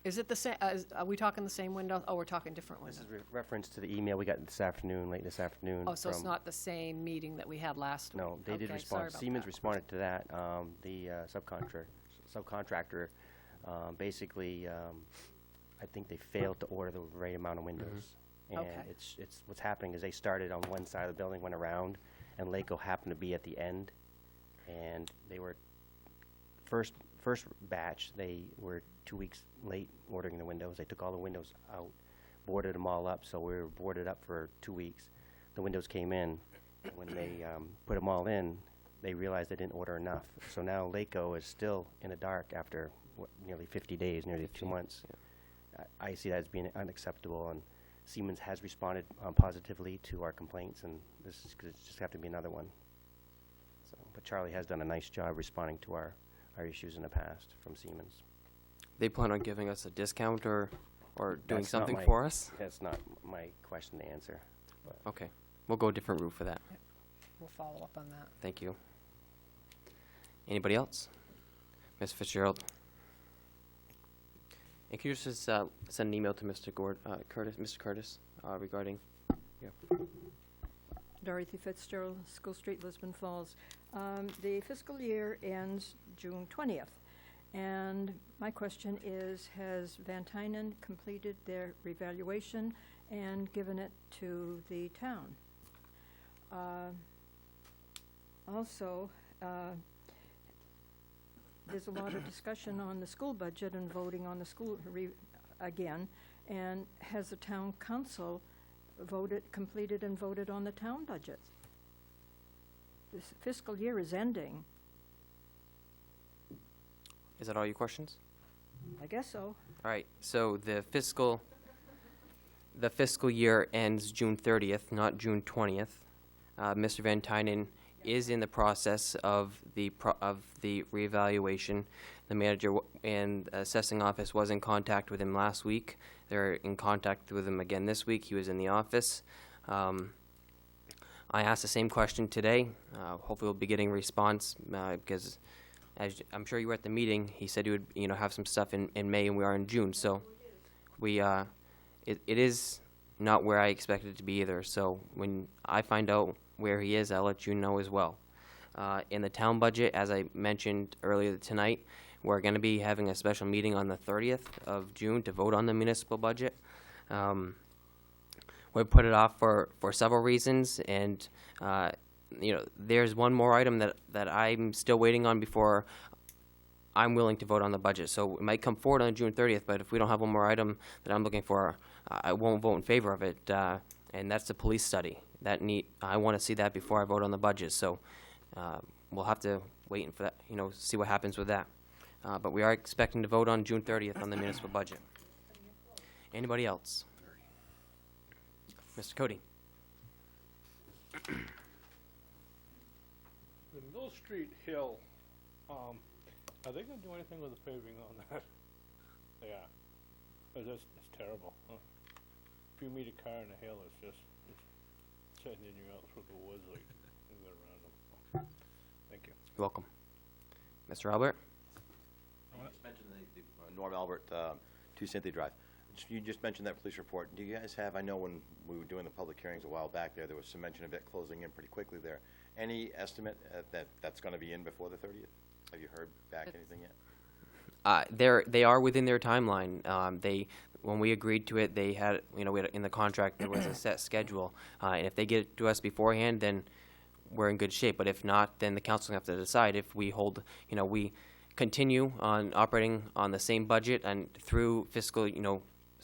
Is it the same, are we talking the same window? Oh, we're talking different This windows. is reference to the email we got this afternoon, late this afternoon. Oh, so it's from- not the same meeting that we had last week? No, they did Okay, respond. sorry about Siemens that. responded to that. The subcontractor, basically, I think they failed to order the right amount of windows. And Okay. it's what's happening is they started on one side of the building, went around, and LACO happened to be at the end. And they were, first batch, they were 2 weeks late ordering the windows. They took all the windows out, boarded them all up, so we were boarded up for 2 weeks. The windows came in, and when they put them all in, they realized they didn't order enough. So now LACO is still in the dark after nearly 50 days, nearly 2 months. I see that as being unacceptable, and Siemens has responded positively to our complaints, and this is just have to be another one. So, but Charlie has done a nice job responding to our issues in the past from Siemens. They plan on giving us a discount or doing That's not something my- for us? That's not my question to answer. But Okay. We'll go a different route for that. We'll follow up on that. Thank you. Anybody else? Ms. Fitzgerald? And can you just send an email to Mr. Mr. Curtis, regarding, Dorothy Fitzgerald, School Street, Lisbon Falls. The fiscal year ends June 20th, and my question is, has Van Tynen completed their revaluation and given it to the town? Also, there's a lot of discussion on the school budget and voting on the school again, and has the town council completed and voted on the town budget? This fiscal year is ending. is that all your questions? I guess so. All right, so the fiscal year ends June 30th, not June 20th. Mr. Van Tynen is in the process of the reevaluation. The manager and assessing office was in contact with him last week. They're in contact with him again this week. He was in the office. I asked the same question today. Hopefully we'll be getting a response because, as I'm sure you were at the meeting, he said he would have some stuff in May, and we are in June. So it is not where I expected it to be either. So when I find out where he is, I'll let you know as well. In the town budget, as I mentioned earlier tonight, we're going to be having a special meeting on the 30th of June to vote on the municipal budget. We put it off for several reasons, and there's one more item that I'm still waiting on before I'm willing to vote on the budget. So it might come forward on June 30th, but if we don't have one more item that I'm looking for, I won't vote in favor of it, and that's the police study. I want to see that before I vote on the budget, so we'll have to wait for that, see what happens with that. But we are expecting to vote on June 30th on the municipal budget. Anybody else? Mr. Cody? The Mill Street Hill, are they gonna do anything with the paving on that? They are. It's terrible, huh? If you meet a car in a hill, it's sending you out through the woods like, you go around them. Thank you. You're welcome. Mr. Albert? You just mentioned the Norm Albert, 2 Cynthia Drive. You just mentioned that police report. Do you guys have, I know when we were doing the public hearings a while back there was some mention of it closing in pretty quickly there. Any estimate that's going to be in before the 30th? Have you heard back anything yet? They are within their timeline. When we agreed to it, they had, in the contract, there was a set schedule. And if they get it to us beforehand, then we're in good shape. But if not, then the council will have to decide if we hold, we continue on operating on the same budget and through fiscal,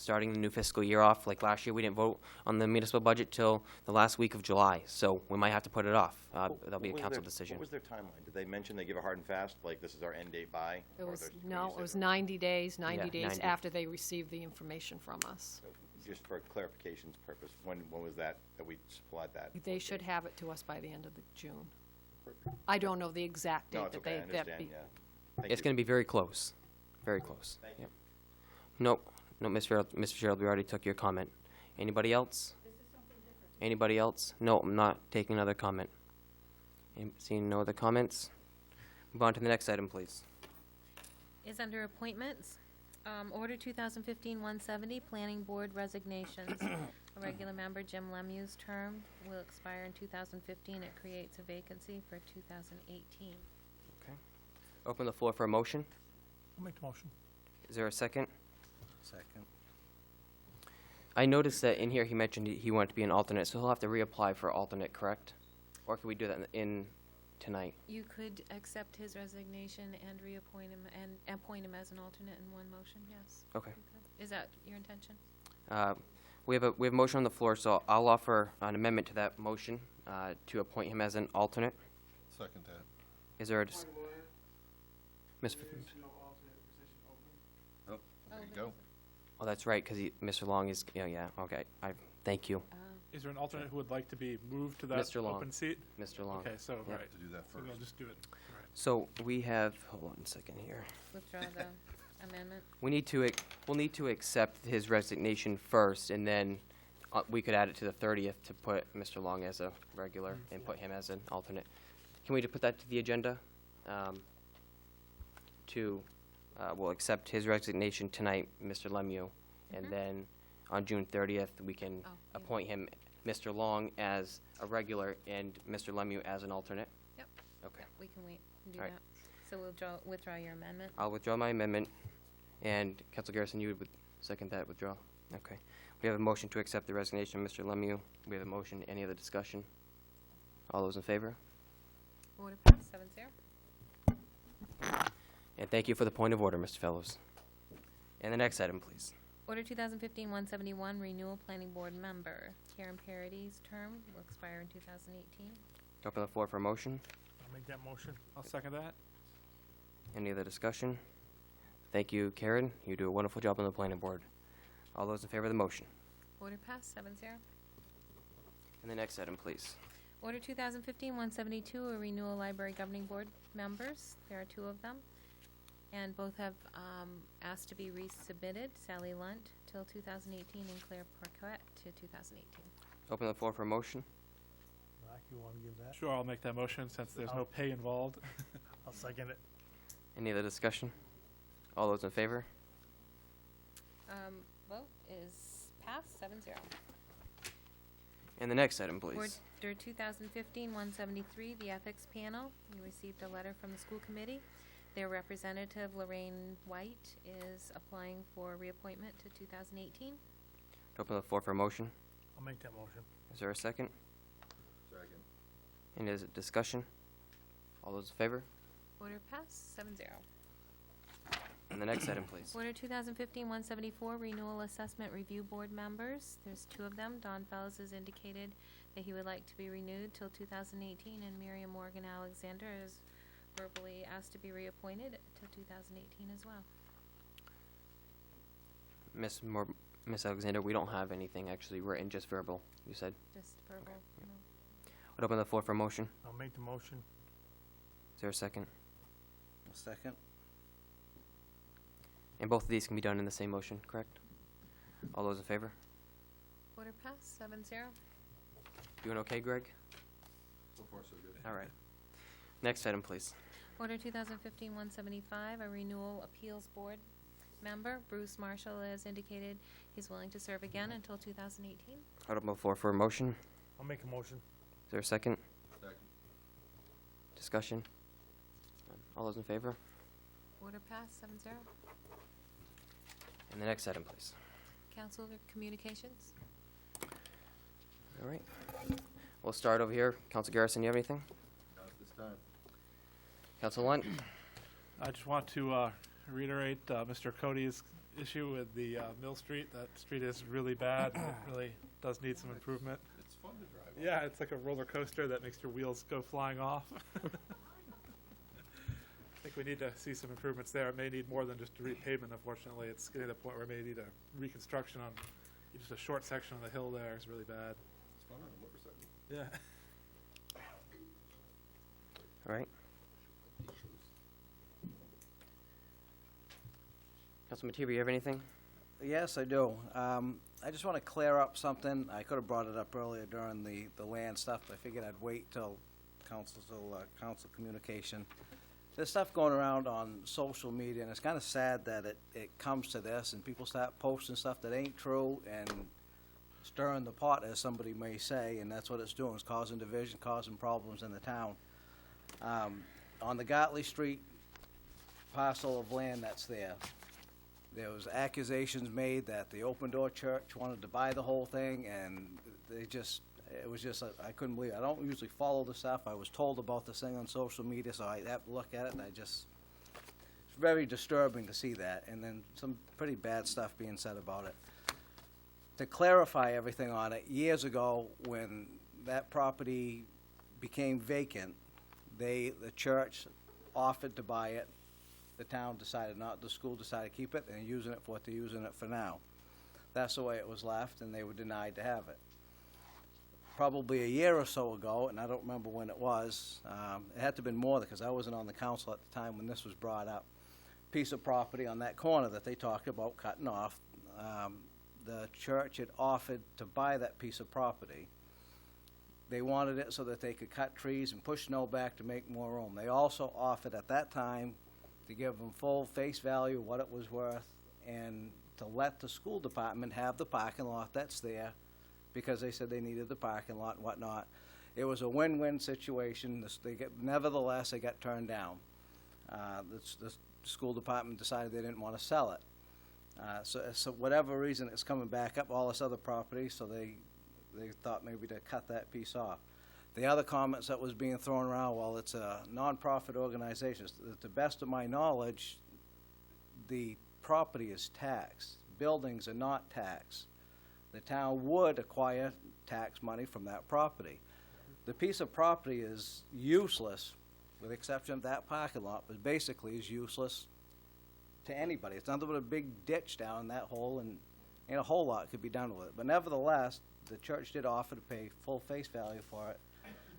starting the new fiscal year off. Like last year, we didn't vote on the municipal budget till the last week of July, so we might have to put it off. That'll be a What was council their- decision. What was their timeline? Did they mention they give a hard and fast, like this is our end date by? It or was, there's- no, or it you was said- 90 days, 90 Yeah, days 90. after they received the information from us. Just for clarification's purpose, when was that we supplied that? They should have it to us by the end of June. I don't know the exact No, date it's that okay, I they, that understand, be. yeah. Thank It's you. going to be very close, very close. Thank Yep. Nope, no, Ms. Fitzgerald, we already took your comment. Anybody else? Anybody else? No, I'm not taking another comment. Seeing no other comments? Move on to the next item, please. Is under appointments. Order 2015-170, Planning Board resignations. A regular member, Jim Lemieux's term will expire in 2015. It creates a vacancy for 2018. Open the floor for a motion. I'll make the motion. Is there a second? Second. I noticed that in here he mentioned he wanted to be an alternate, so he'll have to reapply for alternate, correct? Or can we do that in tonight? You could accept his resignation and reappoint him and appoint him as an alternate in one motion, yes. Okay. you could. Is that your intention? We have a motion on the floor, so I'll offer an amendment to that motion to appoint him as an alternate. Second that. Is there a Ms. Oh, there you go. Oh, that's right, because Mr. Long is, yeah, okay. Thank you, Is there an alternate who would like to be moved to that Mr. Long. open seat? Mr. Long. Okay, so, Yeah. right. To do that So we'll first. just do it. So we have, hold on a second here. Withdraw the amendment? We'll need to accept his resignation first, and then we could add it to the 30th to put Mr. Long as a regular and put him as an alternate. Can we just put that to the agenda? We'll accept his resignation tonight, Mr. Lemieux, and then on June 30th, we can appoint him, Mr. Long as a regular and Mr. Lemieux as an alternate. Yep. Okay. We can wait and do All right. that. So we'll withdraw your amendment. I'll withdraw my amendment, and Council Garrison, you would second that withdrawal? Okay. We have a motion to accept the resignation of Mr. Lemieux. We have a motion. Any other discussion? All those in favor? Order passed, 7-0. And thank you for the point of order, Mr. Fellows. And the next item, please. Order 2015-171, renewal planning board member. Karen Parady's term will expire in 2018. Open the floor for a motion. I'll make that motion. I'll second that. Any other discussion? Thank you, Karen. You do a wonderful job on the planning board. All those in favor of the motion? Order passed, 7-0. And the next item, please. Order 2015-172, a renewal library governing board members. There are two of them. And both have asked to be resubmitted. Sally Lunt till 2018 and Claire Parquette to 2018. Open the floor for a motion. Mark, you wanna give that? Sure, I'll make that motion since there's no pay involved. I'll second it. Any other discussion? All those in favor? Vote is passed, 7-0. And the next item, please. Order 2015-173, the Ethics Panel. You received a letter from the school committee. Their representative, Lorraine White, is applying for reappointment to 2018. Open the floor for a motion. I'll make that motion. Is there a second? Second. Any other discussion? All those in favor? Order passed, 7-0. And the next item, please. Order 2015-174, renewal assessment review board members. There's two of them. Don Fellows has indicated that he would like to be renewed till 2018, and Miriam Morgan Alexander is verbally asked to be reappointed to 2018 as well. Miss Alexander, we don't have anything actually written, just verbal, you said. Just verbal. No. Would open the floor for a motion. I'll make the motion. Is there a second? A second. And both of these can be done in the same motion, correct? All those in favor? Order passed, 7-0. Doing okay, Greg? So far, so good. All right. Next item, please. Order 2015-175, a renewal appeals board member. Bruce Marshall has indicated he's willing to serve again until 2018. I'd open the floor for a motion. I'll make a motion. Is there a second? Second. Discussion? All those in favor? Order passed, 7-0. And the next item, please. Council communications? All right. We'll start over here. Council Garrison, you have anything? Not at this time. Council Lunt? I just want to reiterate Mr. Cody's issue with the Mill Street. That street is really bad, and it really does need some improvement. It's fun to drive on. Yeah, it's like a roller coaster that makes your wheels go flying off. I think we need to see some improvements there. It may need more than just a repavement, unfortunately. It's getting to the point where it may need a reconstruction on just a short section on the hill there is really bad. It's fun on a motorcycle. Yeah. All right. Councilman Materi, you have anything? Yes, I do. I just want to clear up something. I could have brought it up earlier during the land stuff, but I figured I'd wait till council communication. There's stuff going around on social media, and it's kind of sad that it comes to this, and people start posting stuff that ain't true and stirring the pot, as somebody may say, and that's what it's doing. It's causing division, causing problems in the town. On the Gartley Street parcel of land that's there was accusations made that the Open Door Church wanted to buy the whole thing, and it was just, I couldn't believe it. I don't usually follow the stuff. I was told about this thing on social media, so I have to look at it, and it's very disturbing to see that, and then some pretty bad stuff being said about it. To clarify everything on it, years ago, when that property became vacant, the church offered to buy it. The town decided not, the school decided to keep it, and they're using it for what they're using it for now. That's the way it was left, and they were denied to have it. Probably a year or so ago, and I don't remember when it was, it had to have been more because I wasn't on the council at the time when this was brought up. Piece of property on that corner that they talked about cutting off, the church had offered to buy that piece of property. They wanted it so that they could cut trees and push snow back to make more room. They also offered at that time to give them full face value of what it was worth and to let the school department have the parking lot that's there because they said they needed the parking lot and whatnot. It was a win-win situation. Nevertheless, they got turned down. The school department decided they didn't want to sell it. So whatever reason, it's coming back up, all this other property, so they thought maybe to cut that piece off. The other comments that was being thrown around, well, it's a nonprofit organization. To the best of my knowledge, the property is taxed. Buildings are not taxed. The town would acquire tax money from that property. The piece of property is useless, with the exception of that parking lot, but basically is useless to anybody. It's nothing but a big ditch down that hole, and a whole lot could be done with it. But nevertheless, the church did offer to pay full face value for it.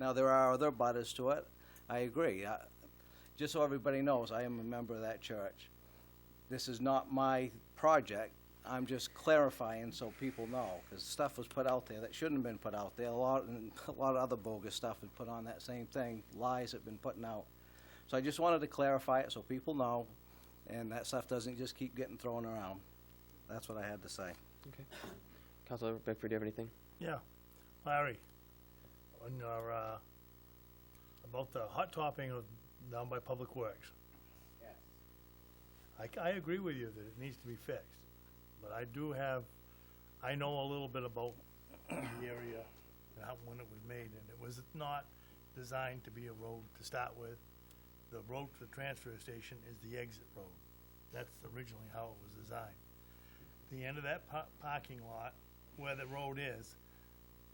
Now, there are other butters to it. I agree. Just so everybody knows, I am a member of that church. This is not my project. I'm just clarifying so people know, because stuff was put out there that shouldn't have been put out there. A lot of other bogus stuff was put on that same thing, lies have been putting out. So I just wanted to clarify it so people know, and that stuff doesn't just keep getting thrown around. That's what I had to say. Okay. Councilor Bickford, do you have anything? Yeah. Larry, on your, about the hot topping of down by Public Works. Yes. I agree with you that it needs to be fixed, but I know a little bit about the area and when it was made, and it was not designed to be a road to start with. The road to the transfer station is the exit road. That's originally how it was designed. The end of that parking lot, where the road is,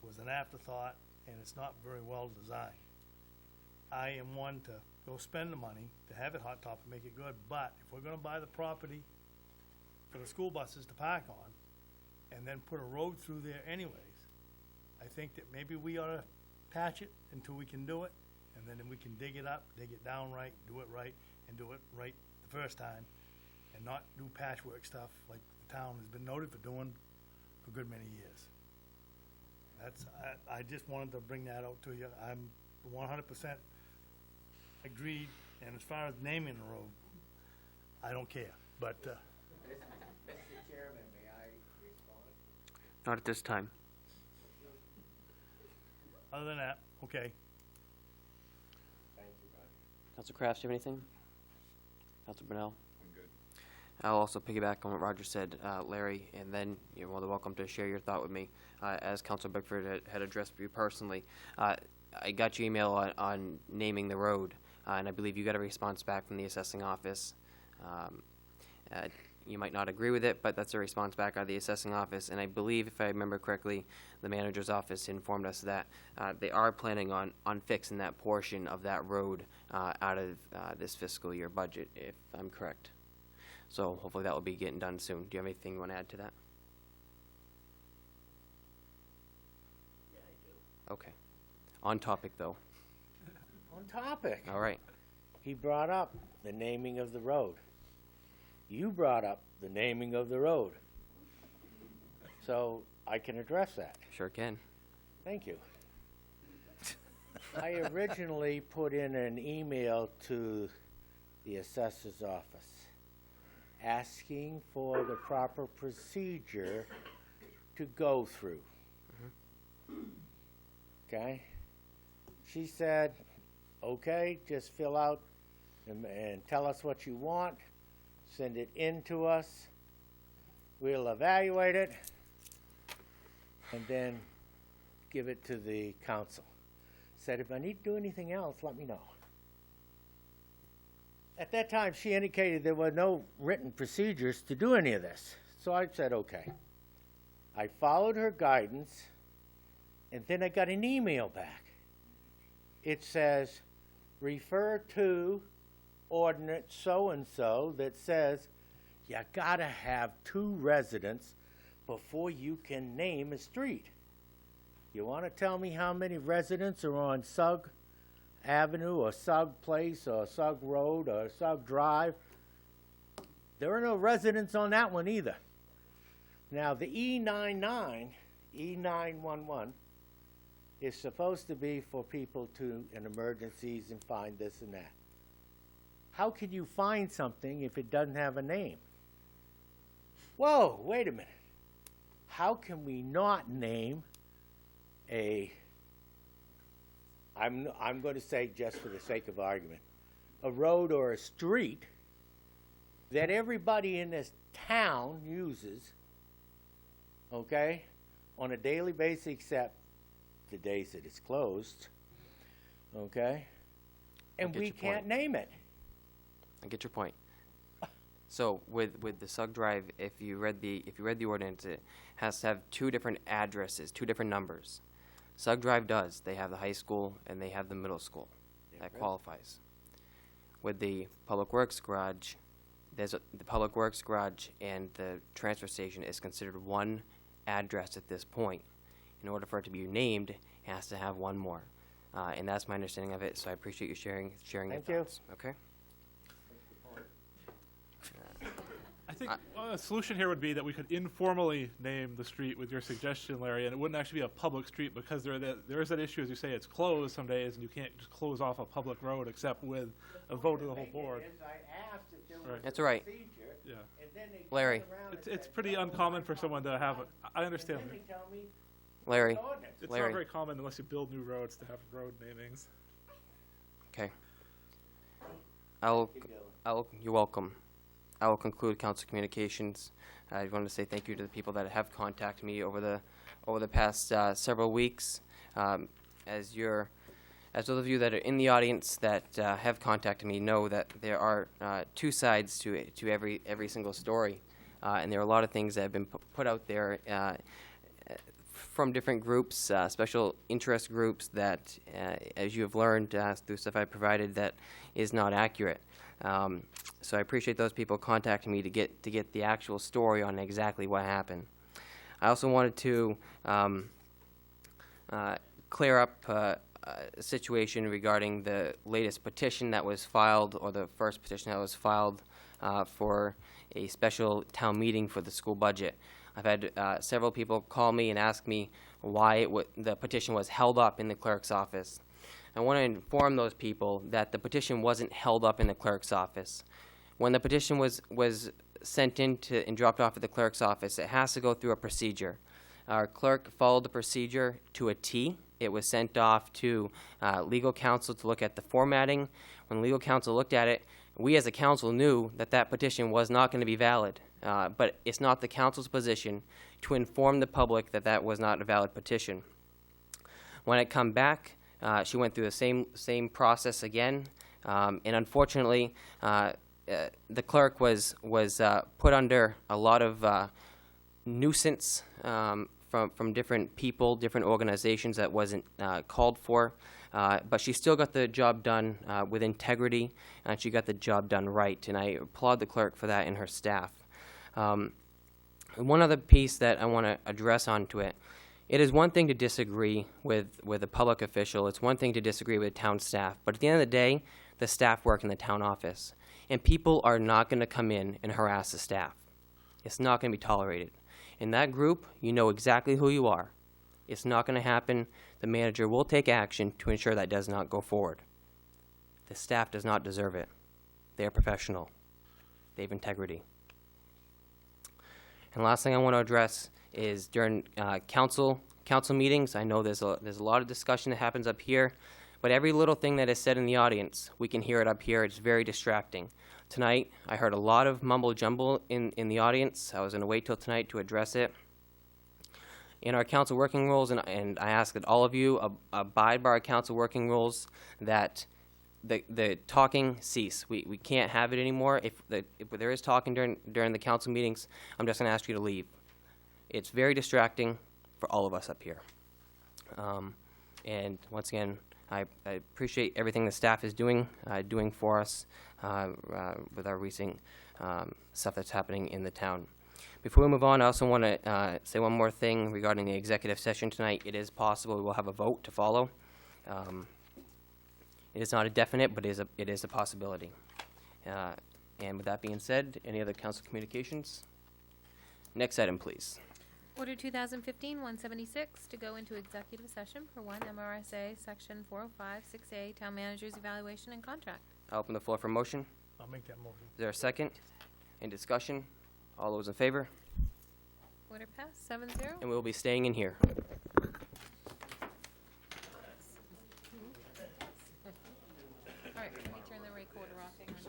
was an afterthought, and it's not very well designed. I am one to go spend the money to have it hot top and make it good, but if we're gonna buy the property for the school buses to park on, and then put a road through there anyways, I think that maybe we ought to patch it until we can do it, and then we can dig it up, dig it down right, do it right, and do it right the first time, and not do patchwork stuff like the town has been noted for doing for a good many years. I just wanted to bring that out to you. I'm 100% agreed, and as far as naming the road, I don't care, but, Mr. Chairman, may I respond? Not at this time. other than that, okay. Thank you, Bud. Councilor Crafts, do you have anything? Councilor Brunel? I'm good. I'll also piggyback on what Roger said, Larry, and then you're more than welcome to share your thought with me. As Councilor Bickford had addressed you personally, I got your email on naming the road, and I believe you got a response back from the assessing office. you might not agree with it, but that's a response back out of the assessing office. And I believe, if I remember correctly, the manager's office informed us that they are planning on fixing that portion of that road out of this fiscal year budget, if I'm correct. So hopefully that will be getting done soon. Do you have anything you want to add to that? Yeah, I do. Okay. On topic, though. On topic. All right. He brought up the naming of the road. You brought up the naming of the road. So I can address that. Sure can. Thank you. I originally put in an email to the assessor's office asking for the proper procedure to go through. Okay? She said, okay, just fill out and tell us what you want, send it in to us, we'll evaluate it, and then give it to the council. Said, if I need to do anything else, let me know. At that time, she indicated there were no written procedures to do any of this. So I said, okay. I followed her guidance, and then I got an email back. It says, refer to ordinance so-and-so that says you gotta have 2 residents before you can name a street. You wanna tell me how many residents are on Sug Avenue or Sug Place or Sug Road or Sug Drive? There are no residents on that one either. Now the E99, E911 is supposed to be for people in emergencies and find this and that. How can you find something if it doesn't have a name? Whoa, wait a minute. How can we not name I'm going to say, just for the sake of argument, a road or a street that everybody in this town uses, okay, on a daily basis except the days that it's closed, okay, and we can't name it. I get your point. So with the Sug Drive, if you read the ordinance, it has to have 2 different addresses, 2 different numbers. Sug Drive does. They have the high school and they have the middle school. That qualifies. With the Public Works garage, the Public Works garage and the transfer station is considered one address at this point. In order for it to be named, it has to have one more. And that's my understanding of it, so I appreciate you sharing your thoughts. Okay? I think a solution here would be that we could informally name the street with your suggestion, Larry, and it wouldn't actually be a public street because there is that issue, as you say, it's closed some days, and you can't just close off a public road except with a vote of the whole board. That's all right. Yeah. Larry. It's pretty uncommon for someone to have I understand. Larry. It's Larry. not very common unless you build new roads to have road namings. Okay. You're welcome. I will conclude council communications. I want to say thank you to the people that have contacted me over the past several weeks. As those of you that are in the audience that have contacted me know that there are 2 sides to every single story, and there are a lot of things that have been put out there from different groups, special interest groups that, as you have learned through stuff I provided, that is not accurate. So I appreciate those people contacting me to get the actual story on exactly what happened. I also wanted to clear up a situation regarding the latest petition that was filed, or the first petition that was filed for a special town meeting for the school budget. I've had several people call me and ask me why the petition was held up in the clerk's office. I want to inform those people that the petition wasn't held up in the clerk's office. When the petition was sent in and dropped off at the clerk's office, it has to go through a procedure. Our clerk followed the procedure to a T. It was sent off to legal counsel to look at the formatting. When legal counsel looked at it, we as a council knew that petition was not going to be valid. But it's not the council's position to inform the public that was not a valid petition. When it come back, she went through the same process again, and unfortunately, the clerk was put under a lot of nuisance from different people, different organizations that wasn't called for. But she still got the job done with integrity, and she got the job done right. And I applaud the clerk for that and her staff. One other piece that I want to address onto it. It is one thing to disagree with a public official. It's one thing to disagree with town staff. But at the end of the day, the staff work in the town office. And people are not going to come in and harass the staff. It's not going to be tolerated. In that group, you know exactly who you are. It's not going to happen. The manager will take action to ensure that does not go forward. The staff does not deserve it. They are professional. They have integrity. And last thing I want to address is during council meetings, I know there's a lot of discussion that happens up here, but every little thing that is said in the audience, we can hear it up here. It's very distracting. Tonight, I heard a lot of mumble jumble in the audience. I was going to wait till tonight to address it. In our council working rules, and I ask that all of you abide by our council working rules, that the talking cease. We can't have it anymore. If there is talking during the council meetings, I'm just going to ask you to leave. It's very distracting for all of us up here. And once again, I appreciate everything the staff is doing for us with our recent stuff that's happening in the town. Before we move on, I also want to say one more thing regarding the executive session tonight. It is possible we will have a vote to follow. It is not a definite, but it is a possibility. And with that being said, any other council communications? Next item, please. Order 2015-176 to go into executive session for 1 MRSA Section 405-6A, Town Manager's Evaluation and Contract. I'll open the floor for motion. I'll make that motion. Is there a second? Any discussion? All those in favor? Order passed, 7-0. And we'll be staying in here. All right, can we turn the recorder off? Hang on.